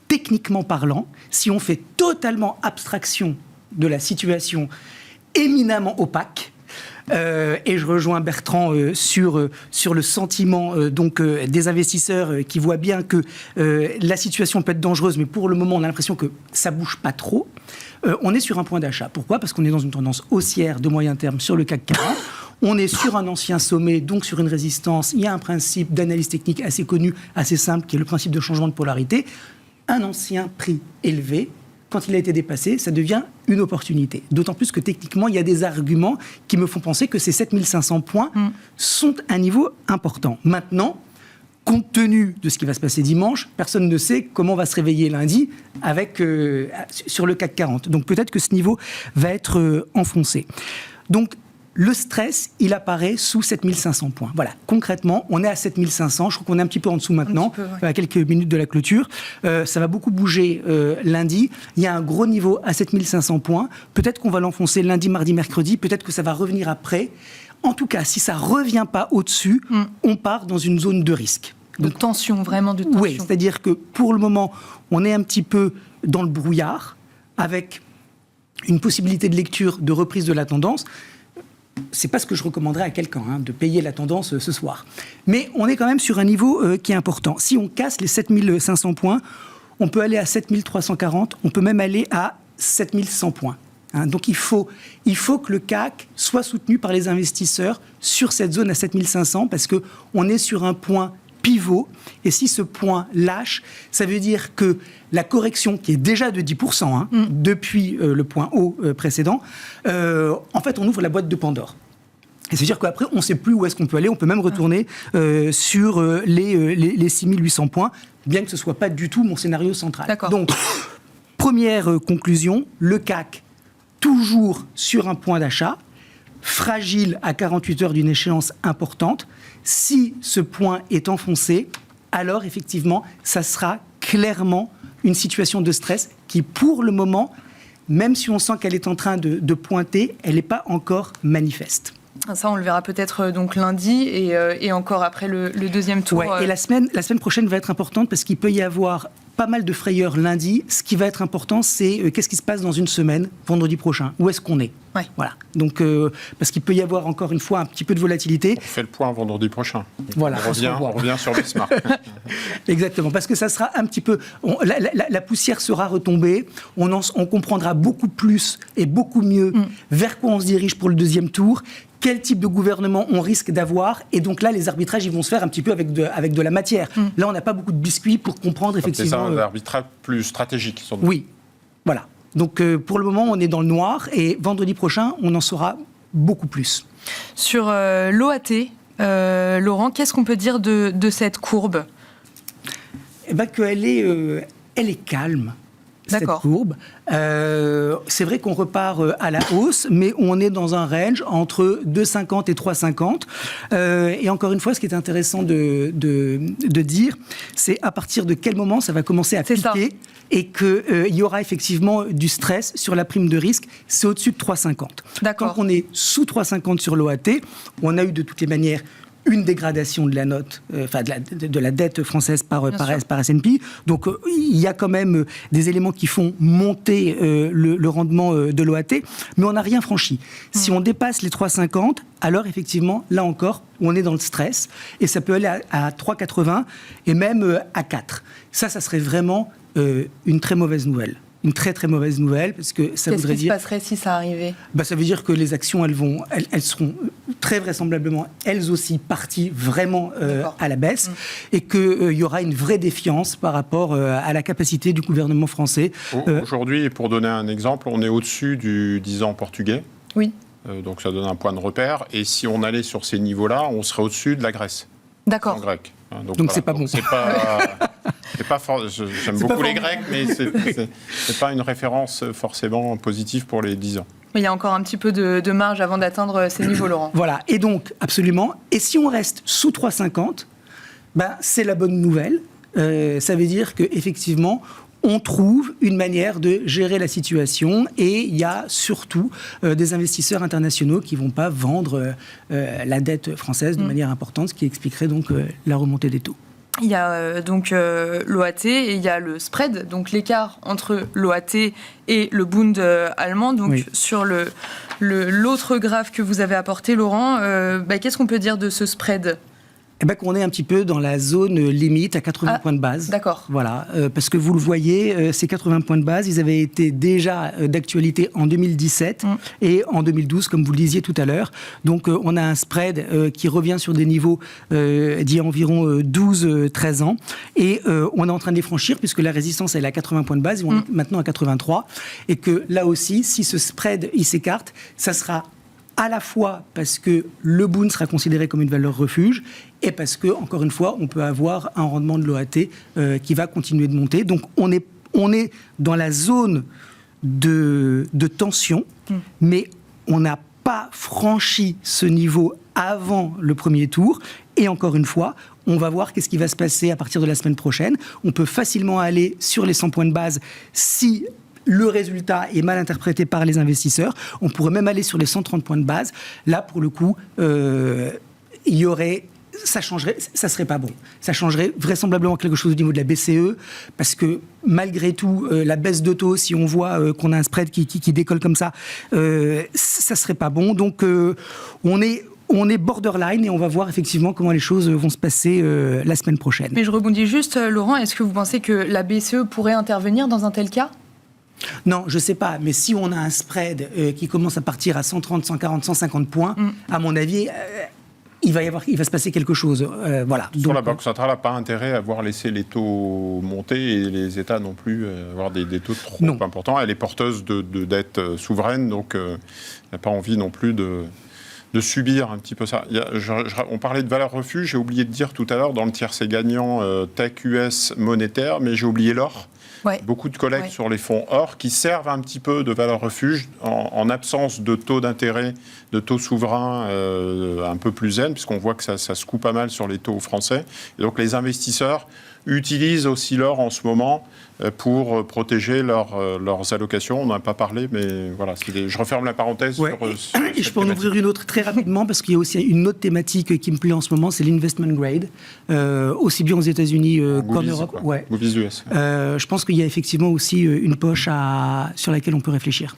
Techniquement parlant, si on fait totalement abstraction de la situation éminemment opaque. Et je rejoins Bertrand sur le sentiment des investisseurs qui voient bien que la situation peut être dangereuse, mais pour le moment, on a l'impression que ça ne bouge pas trop. On est sur un point d'achat. Pourquoi ? Parce qu'on est dans une tendance haussière de moyen terme sur le CAC 40. On est sur un ancien sommet, donc sur une résistance. Il y a un principe d'analyse technique assez connu, assez simple, qui est le principe de changement de polarité. Un ancien prix élevé, quand il a été dépassé, ça devient une opportunité. D'autant plus que techniquement, il y a des arguments qui me font penser que ces 7500 points sont un niveau important. Maintenant, compte tenu de ce qui va se passer dimanche, personne ne sait comment on va se réveiller lundi sur le CAC 40. Donc peut-être que ce niveau va être enfoncé. Donc le stress, il apparaît sous 7500 points. Voilà, concrètement, on est à 7500. Je crois qu'on est un petit peu en dessous maintenant, à quelques minutes de la clôture. Ça va beaucoup bouger lundi. Il y a un gros niveau à 7500 points. Peut-être qu'on va l'enfoncer lundi, mardi, mercredi. Peut-être que ça va revenir après. En tout cas, si ça ne revient pas au-dessus, on part dans une zone de risque. Donc, de tension, vraiment de tension. Oui, c'est-à-dire que pour le moment, on est un petit peu dans le brouillard, avec une possibilité de lecture, de reprise de la tendance. C'est pas ce que je recommanderais à quelqu'un, de payer la tendance ce soir. Mais on est quand même sur un niveau qui est important. Si on casse les 7500 points, on peut aller à 7340, on peut même aller à 7100 points. Donc il faut que le CAC soit soutenu par les investisseurs sur cette zone à 7500 parce qu'on est sur un point pivot. Et si ce point lâche, ça veut dire que la correction, qui est déjà de 10% depuis le point haut précédent, en fait, on ouvre la boîte de Pandore. Et c'est-à-dire qu'après, on ne sait plus où est-ce qu'on peut aller. On peut même retourner sur les 6800 points, bien que ce ne soit pas du tout mon scénario central. D'accord. Donc, première conclusion, le CAC, toujours sur un point d'achat, fragile à 48 heures d'une échéance importante. Si ce point est enfoncé, alors effectivement, ça sera clairement une situation de stress qui, pour le moment, même si on sent qu'elle est en train de pointer, elle n'est pas encore manifeste. Ça, on le verra peut-être donc lundi et encore après le deuxième tour. Ouais, et la semaine prochaine va être importante parce qu'il peut y avoir pas mal de frayeur lundi. Ce qui va être important, c'est qu'est-ce qui se passe dans une semaine, vendredi prochain. Où est-ce qu'on est ? Ouais. Voilà. Donc, parce qu'il peut y avoir encore une fois un petit peu de volatilité. On fait le point vendredi prochain. Voilà. On revient sur Bismarck. Exactement, parce que ça sera un petit peu... la poussière sera retombée, on comprendra beaucoup plus et beaucoup mieux vers quoi on se dirige pour le deuxième tour, quel type de gouvernement on risque d'avoir, et donc là, les arbitrages, ils vont se faire un petit peu avec de la matière. Là, on n'a pas beaucoup de biscuits pour comprendre effectivement... C'est un arbitrage plus stratégique, sans doute. Oui, voilà. Donc pour le moment, on est dans le noir, et vendredi prochain, on en saura beaucoup plus. Sur l'OAT, Laurent, qu'est-ce qu'on peut dire de cette courbe ? Eh bien, qu'elle est calme. D'accord. Cette courbe. C'est vrai qu'on repart à la hausse, mais on est dans un range entre 2,50 et 3,50. Et encore une fois, ce qui est intéressant de dire, c'est à partir de quel moment ça va commencer à piquer et qu'il y aura effectivement du stress sur la prime de risque. C'est au-dessus de 3,50. D'accord. Quand on est sous 3,50 sur l'OAT, on a eu de toutes les manières une dégradation de la note, de la dette française par S&P. Donc, il y a quand même des éléments qui font monter le rendement de l'OAT, mais on n'a rien franchi. Si on dépasse les 3,50, alors effectivement, là encore, on est dans le stress, et ça peut aller à 3,80 et même à 4. Ça serait vraiment une très mauvaise nouvelle. Une très très mauvaise nouvelle, parce que ça voudrait dire... Qu'est-ce qui se passerait si ça arrivait ? Ça veut dire que les actions, elles seront très vraisemblablement, elles aussi, parties vraiment à la baisse, et qu'il y aura une vraie défiance par rapport à la capacité du gouvernement français. Aujourd'hui, pour donner un exemple, on est au-dessus du 10 ans portugais. Oui. Donc ça donne un point de repère. Et si on allait sur ces niveaux-là, on serait au-dessus de la Grèce. D'accord. En grec. Donc voilà. C'est pas bon. C'est pas j'aime beaucoup les Grecs, mais c'est pas une référence forcément positive pour les 10 ans. Il y a encore un petit peu de marge avant d'atteindre ces niveaux, Laurent. Voilà, et donc, absolument. Et si on reste sous 3,50, c'est la bonne nouvelle. Ça veut dire qu'effectivement, on trouve une manière de gérer la situation, et il y a surtout des investisseurs internationaux qui ne vont pas vendre la dette française de manière importante, ce qui expliquerait donc la remontée des taux. Il y a donc l'OAT et il y a le spread, donc l'écart entre l'OAT et le Bund allemand. Donc sur l'autre graphe que vous avez apporté, Laurent, qu'est-ce qu'on peut dire de ce spread ? Qu'on est un petit peu dans la zone limite à 80 points de base. D'accord. Voilà, parce que vous le voyez, ces 80 points de base, ils avaient été déjà d'actualité en 2017 et en 2012, comme vous le disiez tout à l'heure. Donc on a un spread qui revient sur des niveaux d'il y a environ 12-13 ans. Et on est en train de les franchir, puisque la résistance elle est à 80 points de base, et on est maintenant à 83. Et que là aussi, si ce spread il s'écarte, ça sera à la fois parce que le Bund sera considéré comme une valeur refuge, et parce que, encore une fois, on peut avoir un rendement de l'OAT qui va continuer de monter. Donc on est dans la zone de tension, mais on n'a pas franchi ce niveau avant le premier tour. Et encore une fois, on va voir qu'est-ce qui va se passer à partir de la semaine prochaine. On peut facilement aller sur les 100 points de base si le résultat est mal interprété par les investisseurs. On pourrait même aller sur les 130 points de base. Là, pour le coup, il y aurait... Ça changerait, ça serait pas bon. Ça changerait vraisemblablement quelque chose au niveau de la BCE, parce que malgré tout, la baisse de taux, si on voit qu'on a un spread qui décolle comme ça, ça serait pas bon. Donc on est borderline, et on va voir effectivement comment les choses vont se passer la semaine prochaine. Mais je rebondis juste, Laurent, est-ce que vous pensez que la BCE pourrait intervenir dans un tel cas ? Non, je ne sais pas, mais si on a un spread qui commence à partir à 130, 140, 150 points, à mon avis, il va se passer quelque chose. Voilà. Sur la Banque centrale n'a pas intérêt à voir laisser les taux monter, et les États non plus avoir des taux trop importants. Elle est porteuse de dettes souveraines, donc elle n'a pas envie non plus de subir un petit peu ça. On parlait de valeur refuge, j'ai oublié de dire tout à l'heure dans le tiercé gagnant tech US monétaire, mais j'ai oublié l'or. beaucoup de collectes sur les fonds or qui servent un petit peu de valeur refuge en absence de taux d'intérêt, de taux souverains un peu plus zen, puisqu'on voit que ça se coupe pas mal sur les taux français. Et donc les investisseurs utilisent aussi l'or en ce moment pour protéger leurs allocations. On n'en a pas parlé, mais voilà, je referme la parenthèse. Et je peux en ouvrir une autre très rapidement, parce qu'il y a aussi une autre thématique qui me plaît en ce moment, c'est l'investment grade, aussi bien aux États-Unis qu'en Europe. Movies US. Je pense qu'il y a effectivement aussi une poche sur laquelle on peut réfléchir.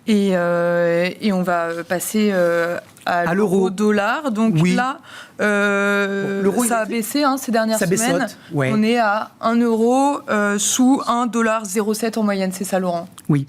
Et on va passer à l'euro-dollar. Donc là, l'euro, ça a baissé ces dernières semaines. On est à 1 euro sous 1,07 $ en moyenne, c'est ça, Laurent? Oui.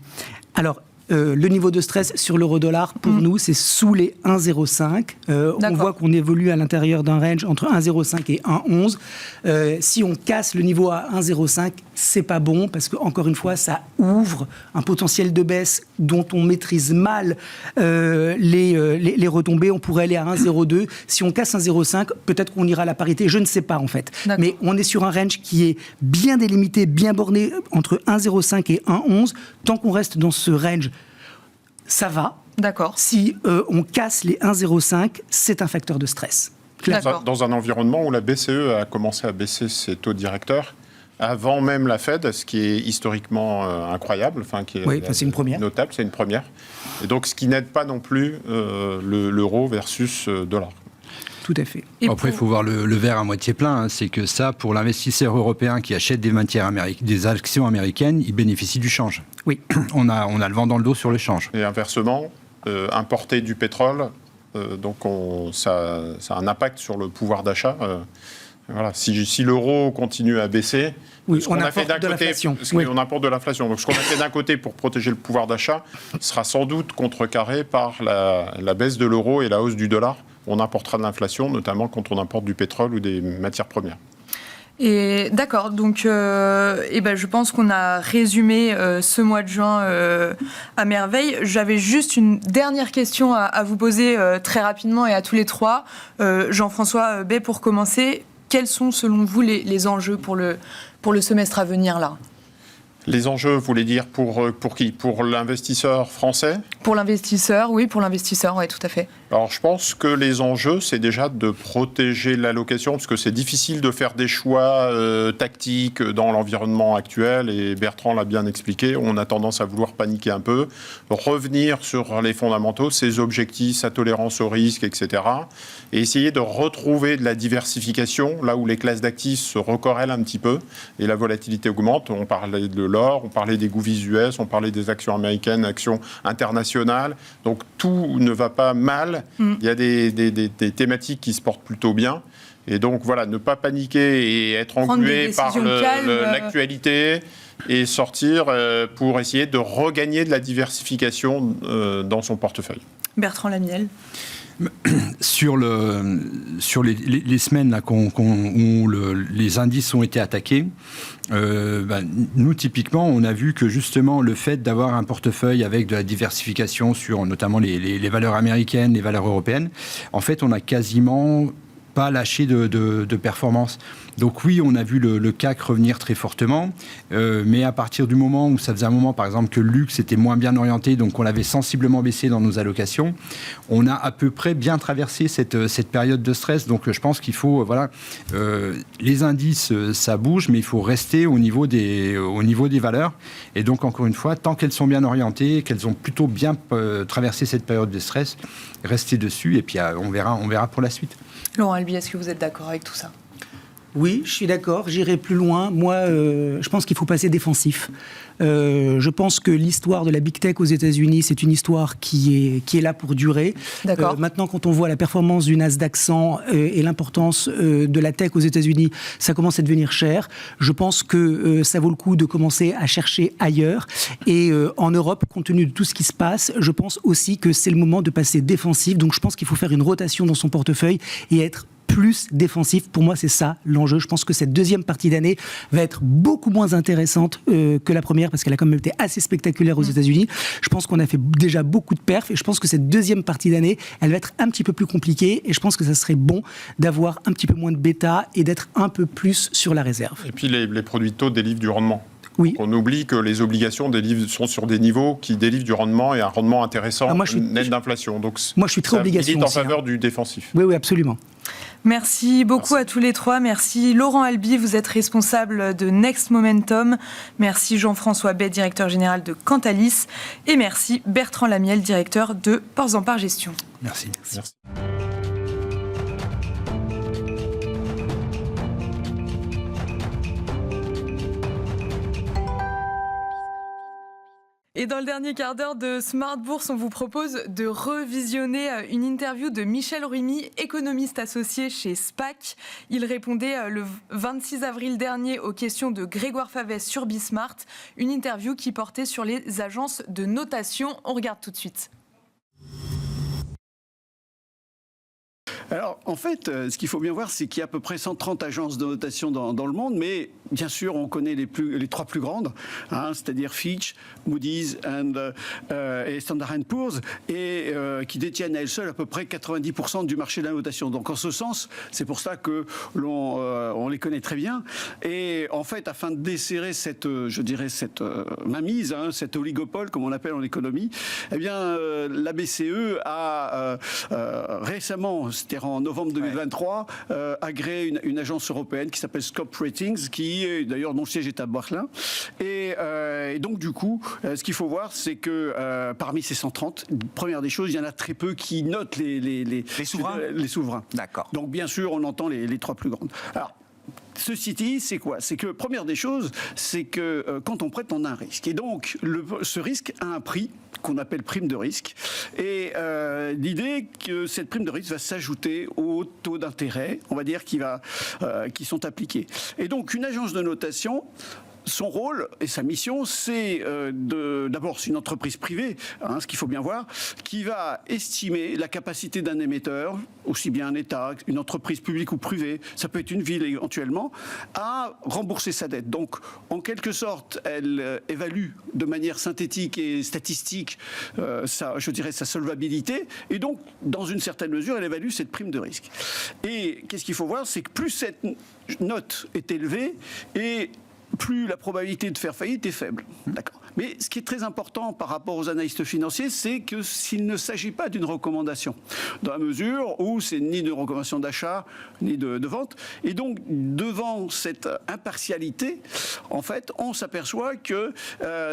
Alors, le niveau de stress sur l'euro-dollar, pour nous, c'est sous les 1,05. On voit qu'on évolue à l'intérieur d'un range entre 1,05 et 1,11. Si on casse le niveau à 1,05, c'est pas bon, parce que encore une fois, ça ouvre un potentiel de baisse dont on maîtrise mal les retombées. On pourrait aller à 1,02. Si on casse 1,05, peut-être qu'on ira à la parité. Je ne sais pas, en fait. Mais on est sur un range qui est bien délimité, bien borné entre 1,05 et 1,11. Tant qu'on reste dans ce range, ça va. D'accord. Si on casse les 1,05, c'est un facteur de stress. Dans un environnement où la BCE a commencé à baisser ses taux directeurs avant même la Fed, ce qui est historiquement incroyable, c'est une première. Notable, c'est une première. Et donc, ce qui n'aide pas non plus l'euro versus dollar. Tout à fait. Après, il faut voir le verre à moitié plein. C'est que ça, pour l'investisseur européen qui achète des actions américaines, il bénéficie du change. Oui. On a le vent dans le dos sur le change. Et inversement, importer du pétrole, donc ça a un impact sur le pouvoir d'achat. Voilà. Si l'euro continue à baisser, on apporte de l'inflation. On apporte de l'inflation. Donc, ce qu'on a fait d'un côté pour protéger le pouvoir d'achat sera sans doute contrecarré par la baisse de l'euro et la hausse du dollar. On importera de l'inflation, notamment quand on importe du pétrole ou des matières premières. Et d'accord, donc je pense qu'on a résumé ce mois de juin à merveille. J'avais juste une dernière question à vous poser très rapidement et à tous les trois. Jean-François Bay, pour commencer, quels sont selon vous les enjeux pour le semestre à venir là ? Les enjeux, vous voulez dire pour qui ? Pour l'investisseur français ? Pour l'investisseur, oui, tout à fait. Alors, je pense que les enjeux, c'est déjà de protéger l'allocation, parce que c'est difficile de faire des choix tactiques dans l'environnement actuel, et Bertrand l'a bien expliqué, on a tendance à vouloir paniquer un peu, revenir sur les fondamentaux, ses objectifs, sa tolérance au risque, etc., et essayer de retrouver de la diversification, là où les classes d'actifs se recorrèlent un petit peu, et la volatilité augmente. On parlait de l'or, on parlait des govies US, on parlait des actions américaines, actions internationales, donc tout ne va pas mal. Il y a des thématiques qui se portent plutôt bien. Et donc, voilà, ne pas paniquer et être englué par l'actualité et sortir pour essayer de regagner de la diversification dans son portefeuille. Bertrand Lamiel. Sur les semaines là, où les indices ont été attaqués, nous, typiquement, on a vu que justement le fait d'avoir un portefeuille avec de la diversification sur notamment les valeurs américaines, les valeurs européennes, en fait, on n'a quasiment pas lâché de performance. Donc oui, on a vu le CAC revenir très fortement, mais à partir du moment où ça faisait un moment, par exemple, que le luxe était moins bien orienté, donc on l'avait sensiblement baissé dans nos allocations, on a à peu près bien traversé cette période de stress. Donc je pense qu'il faut, les indices, ça bouge, mais il faut rester au niveau des valeurs. Et donc encore une fois, tant qu'elles sont bien orientées, qu'elles ont plutôt bien traversé cette période de stress, rester dessus, et puis on verra pour la suite. Laurent Albi, est-ce que vous êtes d'accord avec tout ça ? Oui, je suis d'accord, j'irai plus loin. Moi, je pense qu'il faut passer défensif. Je pense que l'histoire de la Big Tech aux États-Unis, c'est une histoire qui est là pour durer. D'accord. Maintenant, quand on voit la performance du Nasdaq 100 et l'importance de la tech aux États-Unis, ça commence à devenir cher. Je pense que ça vaut le coup de commencer à chercher ailleurs. Et en Europe, compte tenu de tout ce qui se passe, je pense aussi que c'est le moment de passer défensif. Donc, je pense qu'il faut faire une rotation dans son portefeuille et être plus défensif. Pour moi, c'est ça l'enjeu. Je pense que cette deuxième partie d'année va être beaucoup moins intéressante que la première, parce qu'elle a quand même été assez spectaculaire aux États-Unis. Je pense qu'on a fait déjà beaucoup de perfs, et je pense que cette deuxième partie d'année, elle va être un petit peu plus compliquée, et je pense que ça serait bon d'avoir un petit peu moins de bêta et d'être un peu plus sur la réserve. Et puis les produits taux délivrent du rendement. Oui. On oublie que les obligations sont sur des niveaux qui délivrent du rendement et un rendement intéressant net d'inflation. Donc, moi, je suis très obligation en aussi, faveur du défensif. Oui, absolument. Merci beaucoup à tous les trois. Merci Laurent Albi, vous êtes responsable de Next Momentum. Merci Jean-François Bay, directeur général de Cantalis. Et merci Bertrand Lamiel, directeur de Ports en Part Gestion. Merci. Et dans le dernier quart d'heure de Smart Bourse, on vous propose de revisionner une interview de Michel Rumi, économiste associé chez SPAC. Il répondait le 26 avril dernier aux questions de Grégoire Favès sur Bismart, une interview qui portait sur les agences de notation. On regarde tout de suite. Alors, en fait, ce qu'il faut bien voir, c'est qu'il y a à peu près 130 agences de notation dans le monde, mais bien sûr, on connaît les trois plus grandes, c'est-à-dire Fitch, Moody's et Standard & Poor's, et qui détiennent à elles seules à peu près 90% du marché de la notation. Donc, en ce sens, c'est pour ça que on les connaît très bien. Et en fait, afin de desserrer cette mainmise, cet oligopole, comme on l'appelle en économie, eh bien, la BCE a récemment, c'était en novembre 2023, agréé une agence européenne qui s'appelle Scope Ratings, qui d'ailleurs dont le siège est à Berlin. Et donc du coup, ce qu'il faut voir, c'est que parmi ces 130, première des choses, il y en a très peu qui notent les souverains. D'accord. Donc bien sûr, on entend les trois plus grandes. Alors, ceci dit, c'est quoi? C'est que, première des choses, c'est que quand on prête, on a un risque. Et donc, ce risque a un prix qu'on appelle prime de risque. Et l'idée que cette prime de risque va s'ajouter aux taux d'intérêt, on va dire, qui sont appliqués. Et donc, une agence de notation, son rôle et sa mission, c'est d'abord, c'est une entreprise privée, ce qu'il faut bien voir, qui va estimer la capacité d'un émetteur, aussi bien un État, une entreprise publique ou privée, ça peut être une ville éventuellement, à rembourser sa dette. Donc, en quelque sorte, elle évalue de manière synthétique et statistique sa solvabilité, et donc, dans une certaine mesure, elle évalue cette prime de risque. Et qu'est-ce qu'il faut voir, c'est que plus cette note est élevée, et plus la probabilité de faire faillite est faible. D'accord. Mais ce qui est très important par rapport aux analystes financiers, c'est que s'il ne s'agit pas d'une recommandation, dans la mesure où c'est ni une recommandation d'achat, ni de vente. Et donc, devant cette impartialité, en fait, on s'aperçoit que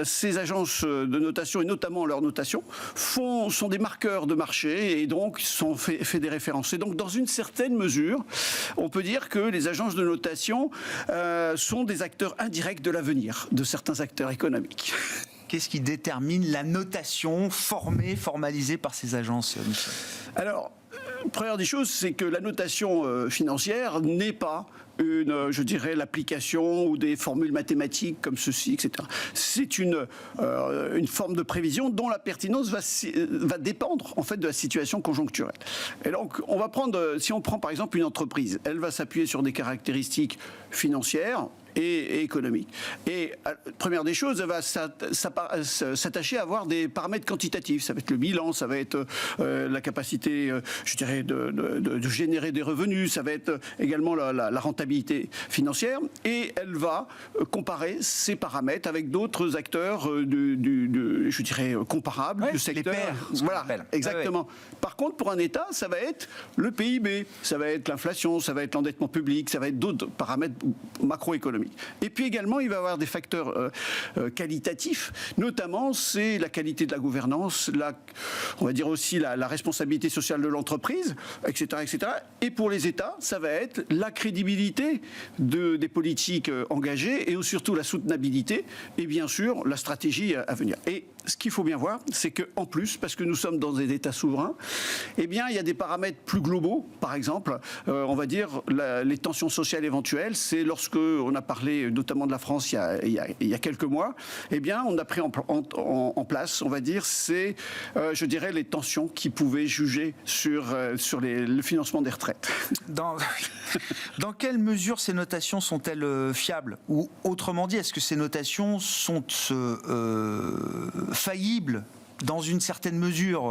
ces agences de notation, et notamment leurs notations, sont des marqueurs de marché et donc sont fait des références. Et donc, dans une certaine mesure, on peut dire que les agences de notation sont des acteurs indirects de l'avenir de certains acteurs économiques. Qu'est-ce qui détermine la notation formalisée par ces agences, Michel ? Alors, première des choses, c'est que la notation financière n'est pas l'application ou des formules mathématiques comme ceci, etc. C'est une forme de prévision dont la pertinence va dépendre en fait de la situation conjoncturelle. Et donc, si on prend par exemple une entreprise, elle va s'appuyer sur des caractéristiques financières et économique. Et première des choses, elle va s'attacher à avoir des paramètres quantitatifs. Ça va être le bilan, ça va être la capacité, de générer des revenus, ça va être également la rentabilité financière. Et elle va comparer ces paramètres avec d'autres acteurs comparables du secteur. Les pairs, voilà, exactement. Ah ouais. Par contre, pour un État, ça va être le PIB, ça va être l'inflation, ça va être l'endettement public, ça va être d'autres paramètres macroéconomiques. Et puis également, il va y avoir des facteurs qualitatifs, notamment c'est la qualité de la gouvernance, on va dire aussi la responsabilité sociale de l'entreprise, etc., etc. Et pour les États, ça va être la crédibilité des politiques engagées et surtout la soutenabilité et bien sûr la stratégie à venir. Et ce qu'il faut bien voir, c'est qu'en plus, parce que nous sommes dans des États souverains, eh bien, il y a des paramètres plus globaux. Par exemple, on va dire les tensions sociales éventuelles. C'est lorsque on a parlé notamment de la France il y a quelques mois, eh bien, on a pris en place, on va dire, c'est, les tensions qui pouvaient juger sur le financement des retraites. Dans quelle mesure ces notations sont-elles fiables? Ou autrement dit, est-ce que ces notations sont faillibles dans une certaine mesure,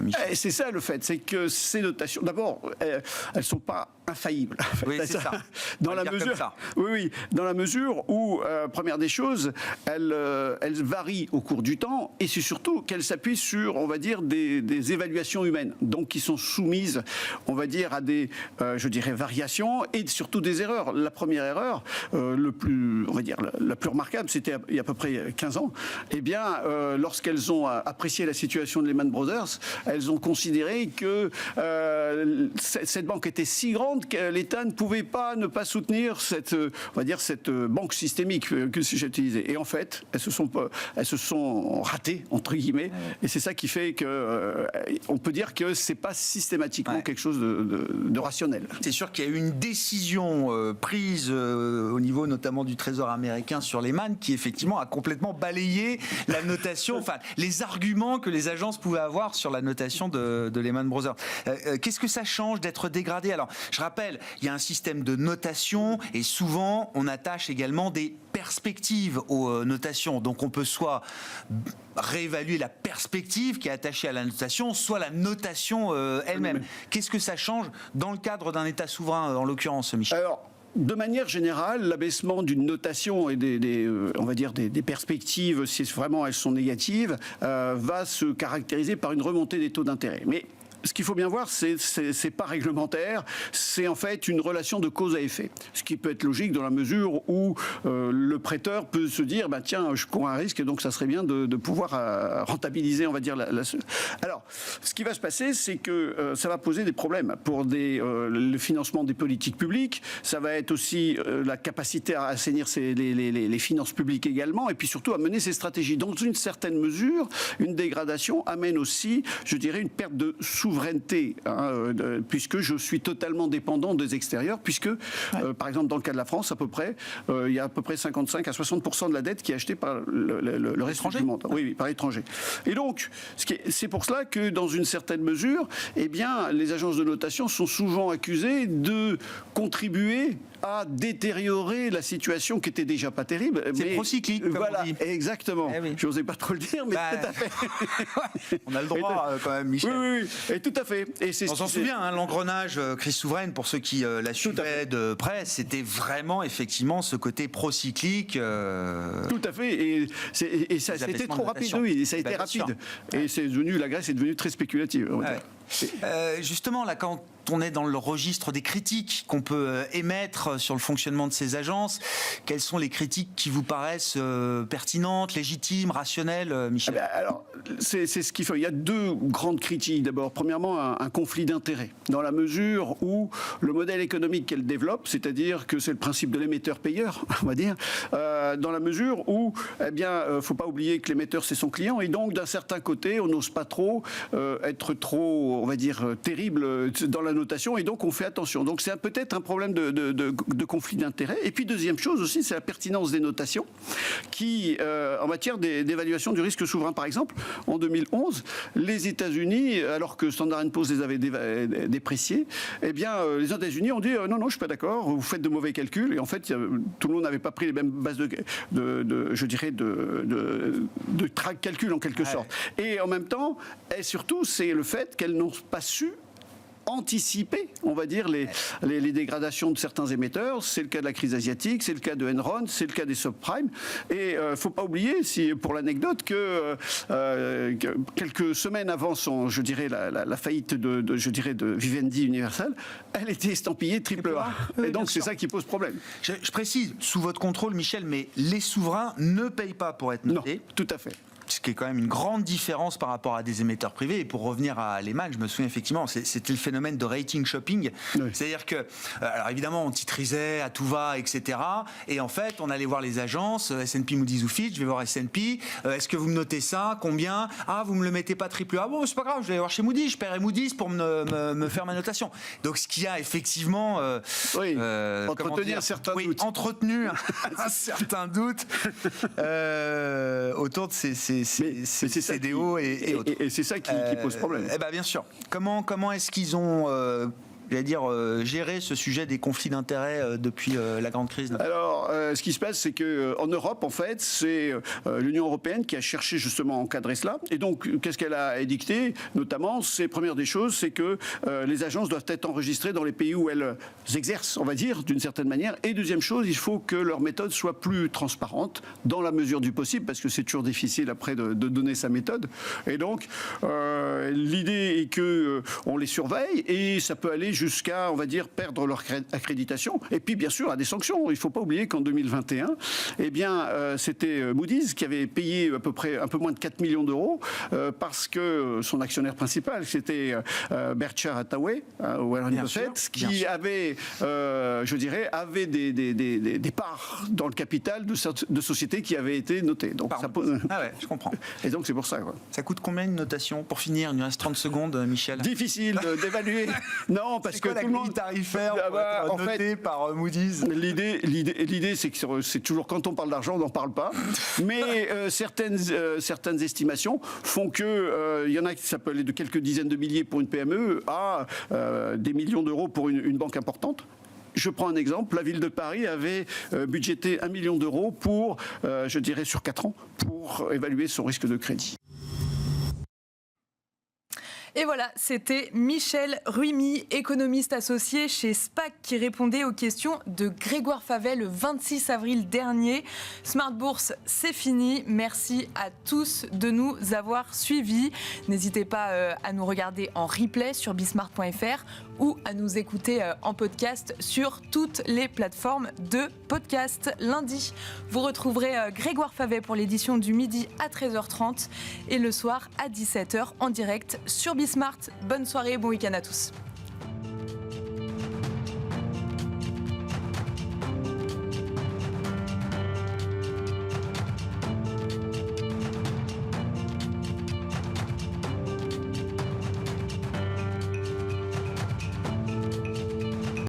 Michel. Et c'est ça le fait, c'est que ces notations, d'abord, elles ne sont pas infaillibles. Oui, c'est ça. Dans la mesure, oui, dans la mesure où, première des choses, elles varient au cours du temps, et c'est surtout qu'elles s'appuient sur, on va dire, des évaluations humaines, donc qui sont soumises, on va dire, à des, je dirais, variations et surtout des erreurs. La première erreur, on va dire, la plus remarquable, c'était il y a à peu près 15 ans. Eh bien, lorsqu'elles ont apprécié la situation de Lehman Brothers, elles ont considéré que cette banque était si grande que l'État ne pouvait pas ne pas soutenir cette banque systémique que j'ai utilisée. Et en fait, elles se sont ratées, entre guillemets. Et c'est ça qui fait que on peut dire que c'est pas systématiquement quelque chose de rationnel. C'est sûr qu'il y a eu une décision prise au niveau notamment du Trésor américain sur Lehman qui effectivement a complètement balayé la notation, enfin les arguments que les agences pouvaient avoir sur la notation de Lehman Brothers. Qu'est-ce que ça change d'être dégradé? Alors, je rappelle, il y a un système de notation et souvent on attache également des perspectives aux notations. Donc on peut soit réévaluer la perspective qui est attachée à la notation, soit la notation elle-même. Qu'est-ce que ça change dans le cadre d'un État souverain, en l'occurrence, Michel? Alors, de manière générale, l'abaissement d'une notation et on va dire des perspectives, si vraiment elles sont négatives, va se caractériser par une remontée des taux d'intérêt. Mais ce qu'il faut bien voir, c'est pas réglementaire, c'est en fait une relation de cause à effet. Ce qui peut être logique dans la mesure où le prêteur peut se dire, bah, tiens, je cours un risque, donc ça serait bien de pouvoir rentabiliser, on va dire. Alors, ce qui va se passer, c'est que ça va poser des problèmes pour le financement des politiques publiques, ça va être aussi la capacité à assainir les finances publiques également, et puis surtout à mener ces stratégies. Dans une certaine mesure, une dégradation amène aussi, je dirais, une perte de souveraineté, puisque je suis totalement dépendant des extérieurs, puisque, par exemple, dans le cas de la France, à peu près, il y a à peu près 55 à 60% de la dette qui est achetée par le reste du monde. Oui, par l'étranger. Et donc, c'est pour cela que, dans une certaine mesure, eh bien, les agences de notation sont souvent accusées de contribuer à détériorer la situation qui était déjà pas terrible. C'est procyclique, comme voilà, on dit. Exactement. Eh oui. Je n'osais pas trop le dire, mais tout à fait. On a le droit, quand même, Michel. Oui, et tout à fait. Et on s'en souvient, hein, l'engrenage crise souveraine, pour ceux qui la suivaient de près, c'était vraiment, effectivement, ce côté procyclique. Tout à fait. Et ça a été trop rapide. Oui, ça a été rapide. Et la Grèce est devenue très spéculative. Justement, là, quand on est dans le registre des critiques qu'on peut émettre sur le fonctionnement de ces agences, quelles sont les critiques qui vous paraissent pertinentes, légitimes, rationnelles, Michel? Alors, c'est ce qu'il faut. Il y a deux grandes critiques. D'abord, premièrement, un conflit d'intérêts, dans la mesure où le modèle économique qu'elle développe, c'est-à-dire que c'est le principe de l'émetteur-payeur, on va dire, dans la mesure où, eh bien, faut pas oublier que l'émetteur, c'est son client, et donc, d'un certain côté, on n'ose pas trop être trop, on va dire, terrible dans la notation, et donc on fait attention. Donc c'est peut-être un problème de conflit d'intérêts. Et puis deuxième chose aussi, c'est la pertinence des notations qui, en matière d'évaluation du risque souverain, par exemple, en 2011, les États-Unis, alors que Standard & Poor's les avait dépréciés, eh bien les États-Unis ont dit non, je suis pas d'accord, vous faites de mauvais calculs, et en fait tout le monde n'avait pas pris les mêmes bases de calcul en quelque sorte. Et en même temps, et surtout, c'est le fait qu'elles n'ont pas su anticiper, on va dire, les dégradations de certains émetteurs. C'est le cas de la crise asiatique, c'est le cas de Enron, c'est le cas des subprimes. Et faut pas oublier, pour l'anecdote, que quelques semaines avant la faillite de Vivendi Universal, elle était estampillée AAA. Et donc c'est ça qui pose problème. Je précise, sous votre contrôle, Michel, mais les souverains ne payent pas pour être notés. Non, tout à fait. Ce qui est quand même une grande différence par rapport à des émetteurs privés. Et pour revenir à Lehman, je me souviens effectivement, c'était le phénomène de rating shopping. Oui. C'est-à-dire que, alors évidemment, on titrisait à tout va, etc. Et en fait, on allait voir les agences, S&P, Moody's ou Fitch. Je vais voir S&P. Est-ce que vous me notez ça? Combien? Ah, vous me le mettez pas triple A? Bon, c'est pas grave, je vais aller voir chez Moody's. Je paierai Moody's pour me faire ma notation. Donc, ce qui a effectivement entretenu un certain doute. Entretenu un certain doute autour de ces CDO et autres. Et c'est ça qui pose problème. Eh ben bien sûr. Comment est-ce qu'ils ont gérer ce sujet des conflits d'intérêts depuis la grande crise? Alors, ce qui se passe, c'est qu'en Europe, en fait, c'est l'Union européenne qui a cherché justement à encadrer cela. Et donc, qu'est-ce qu'elle a édicté? Notamment, première des choses, c'est que les agences doivent être enregistrées dans les pays où elles exercent, on va dire, d'une certaine manière. Et deuxième chose, il faut que leur méthode soit plus transparente dans la mesure du possible, parce que c'est toujours difficile après de donner sa méthode. Et donc, l'idée est qu'on les surveille et ça peut aller jusqu'à, on va dire, perdre leur accréditation. Et puis, bien sûr, à des sanctions. Il ne faut pas oublier qu'en 2021, eh bien, c'était Moody's qui avait payé à peu près un peu moins de 4 millions d'euros parce que son actionnaire principal, c'était Berkshire Hathaway, Warren Buffett, qui avait, je dirais, avait des parts dans le capital de sociétés qui avaient été notées. Donc, ah ouais, je comprends. Et donc, c'est pour ça. Quoi. Ça coûte combien une notation? Pour finir, il nous reste 30 secondes, Michel. Difficile d'évaluer. Non, parce que tout le monde tarifaire en fait, par Moody's. L'idée, c'est que c'est toujours quand on parle d'argent, on n'en parle pas. Mais certaines estimations font que il y en a qui ça peut aller de quelques dizaines de milliers pour une PME à des millions d'euros pour une banque importante. Je prends un exemple, la ville de Paris avait budgété 1 million d'euros pour, je dirais, sur 4 ans, pour évaluer son risque de crédit. Et voilà, c'était Michel Ruimi, économiste associé chez SPAC, qui répondait aux questions de Grégoire Favet le 26 avril dernier. Smart Bourse, c'est fini. Merci à tous de nous avoir suivis. N'hésitez pas à nous regarder en replay sur bismart.fr ou à nous écouter en podcast sur toutes les plateformes de podcast. Lundi, vous retrouverez Grégoire Favet pour l'édition du midi à 13h30 et le soir à 17h en direct sur Bismart. Bonne soirée, bon week-end à tous.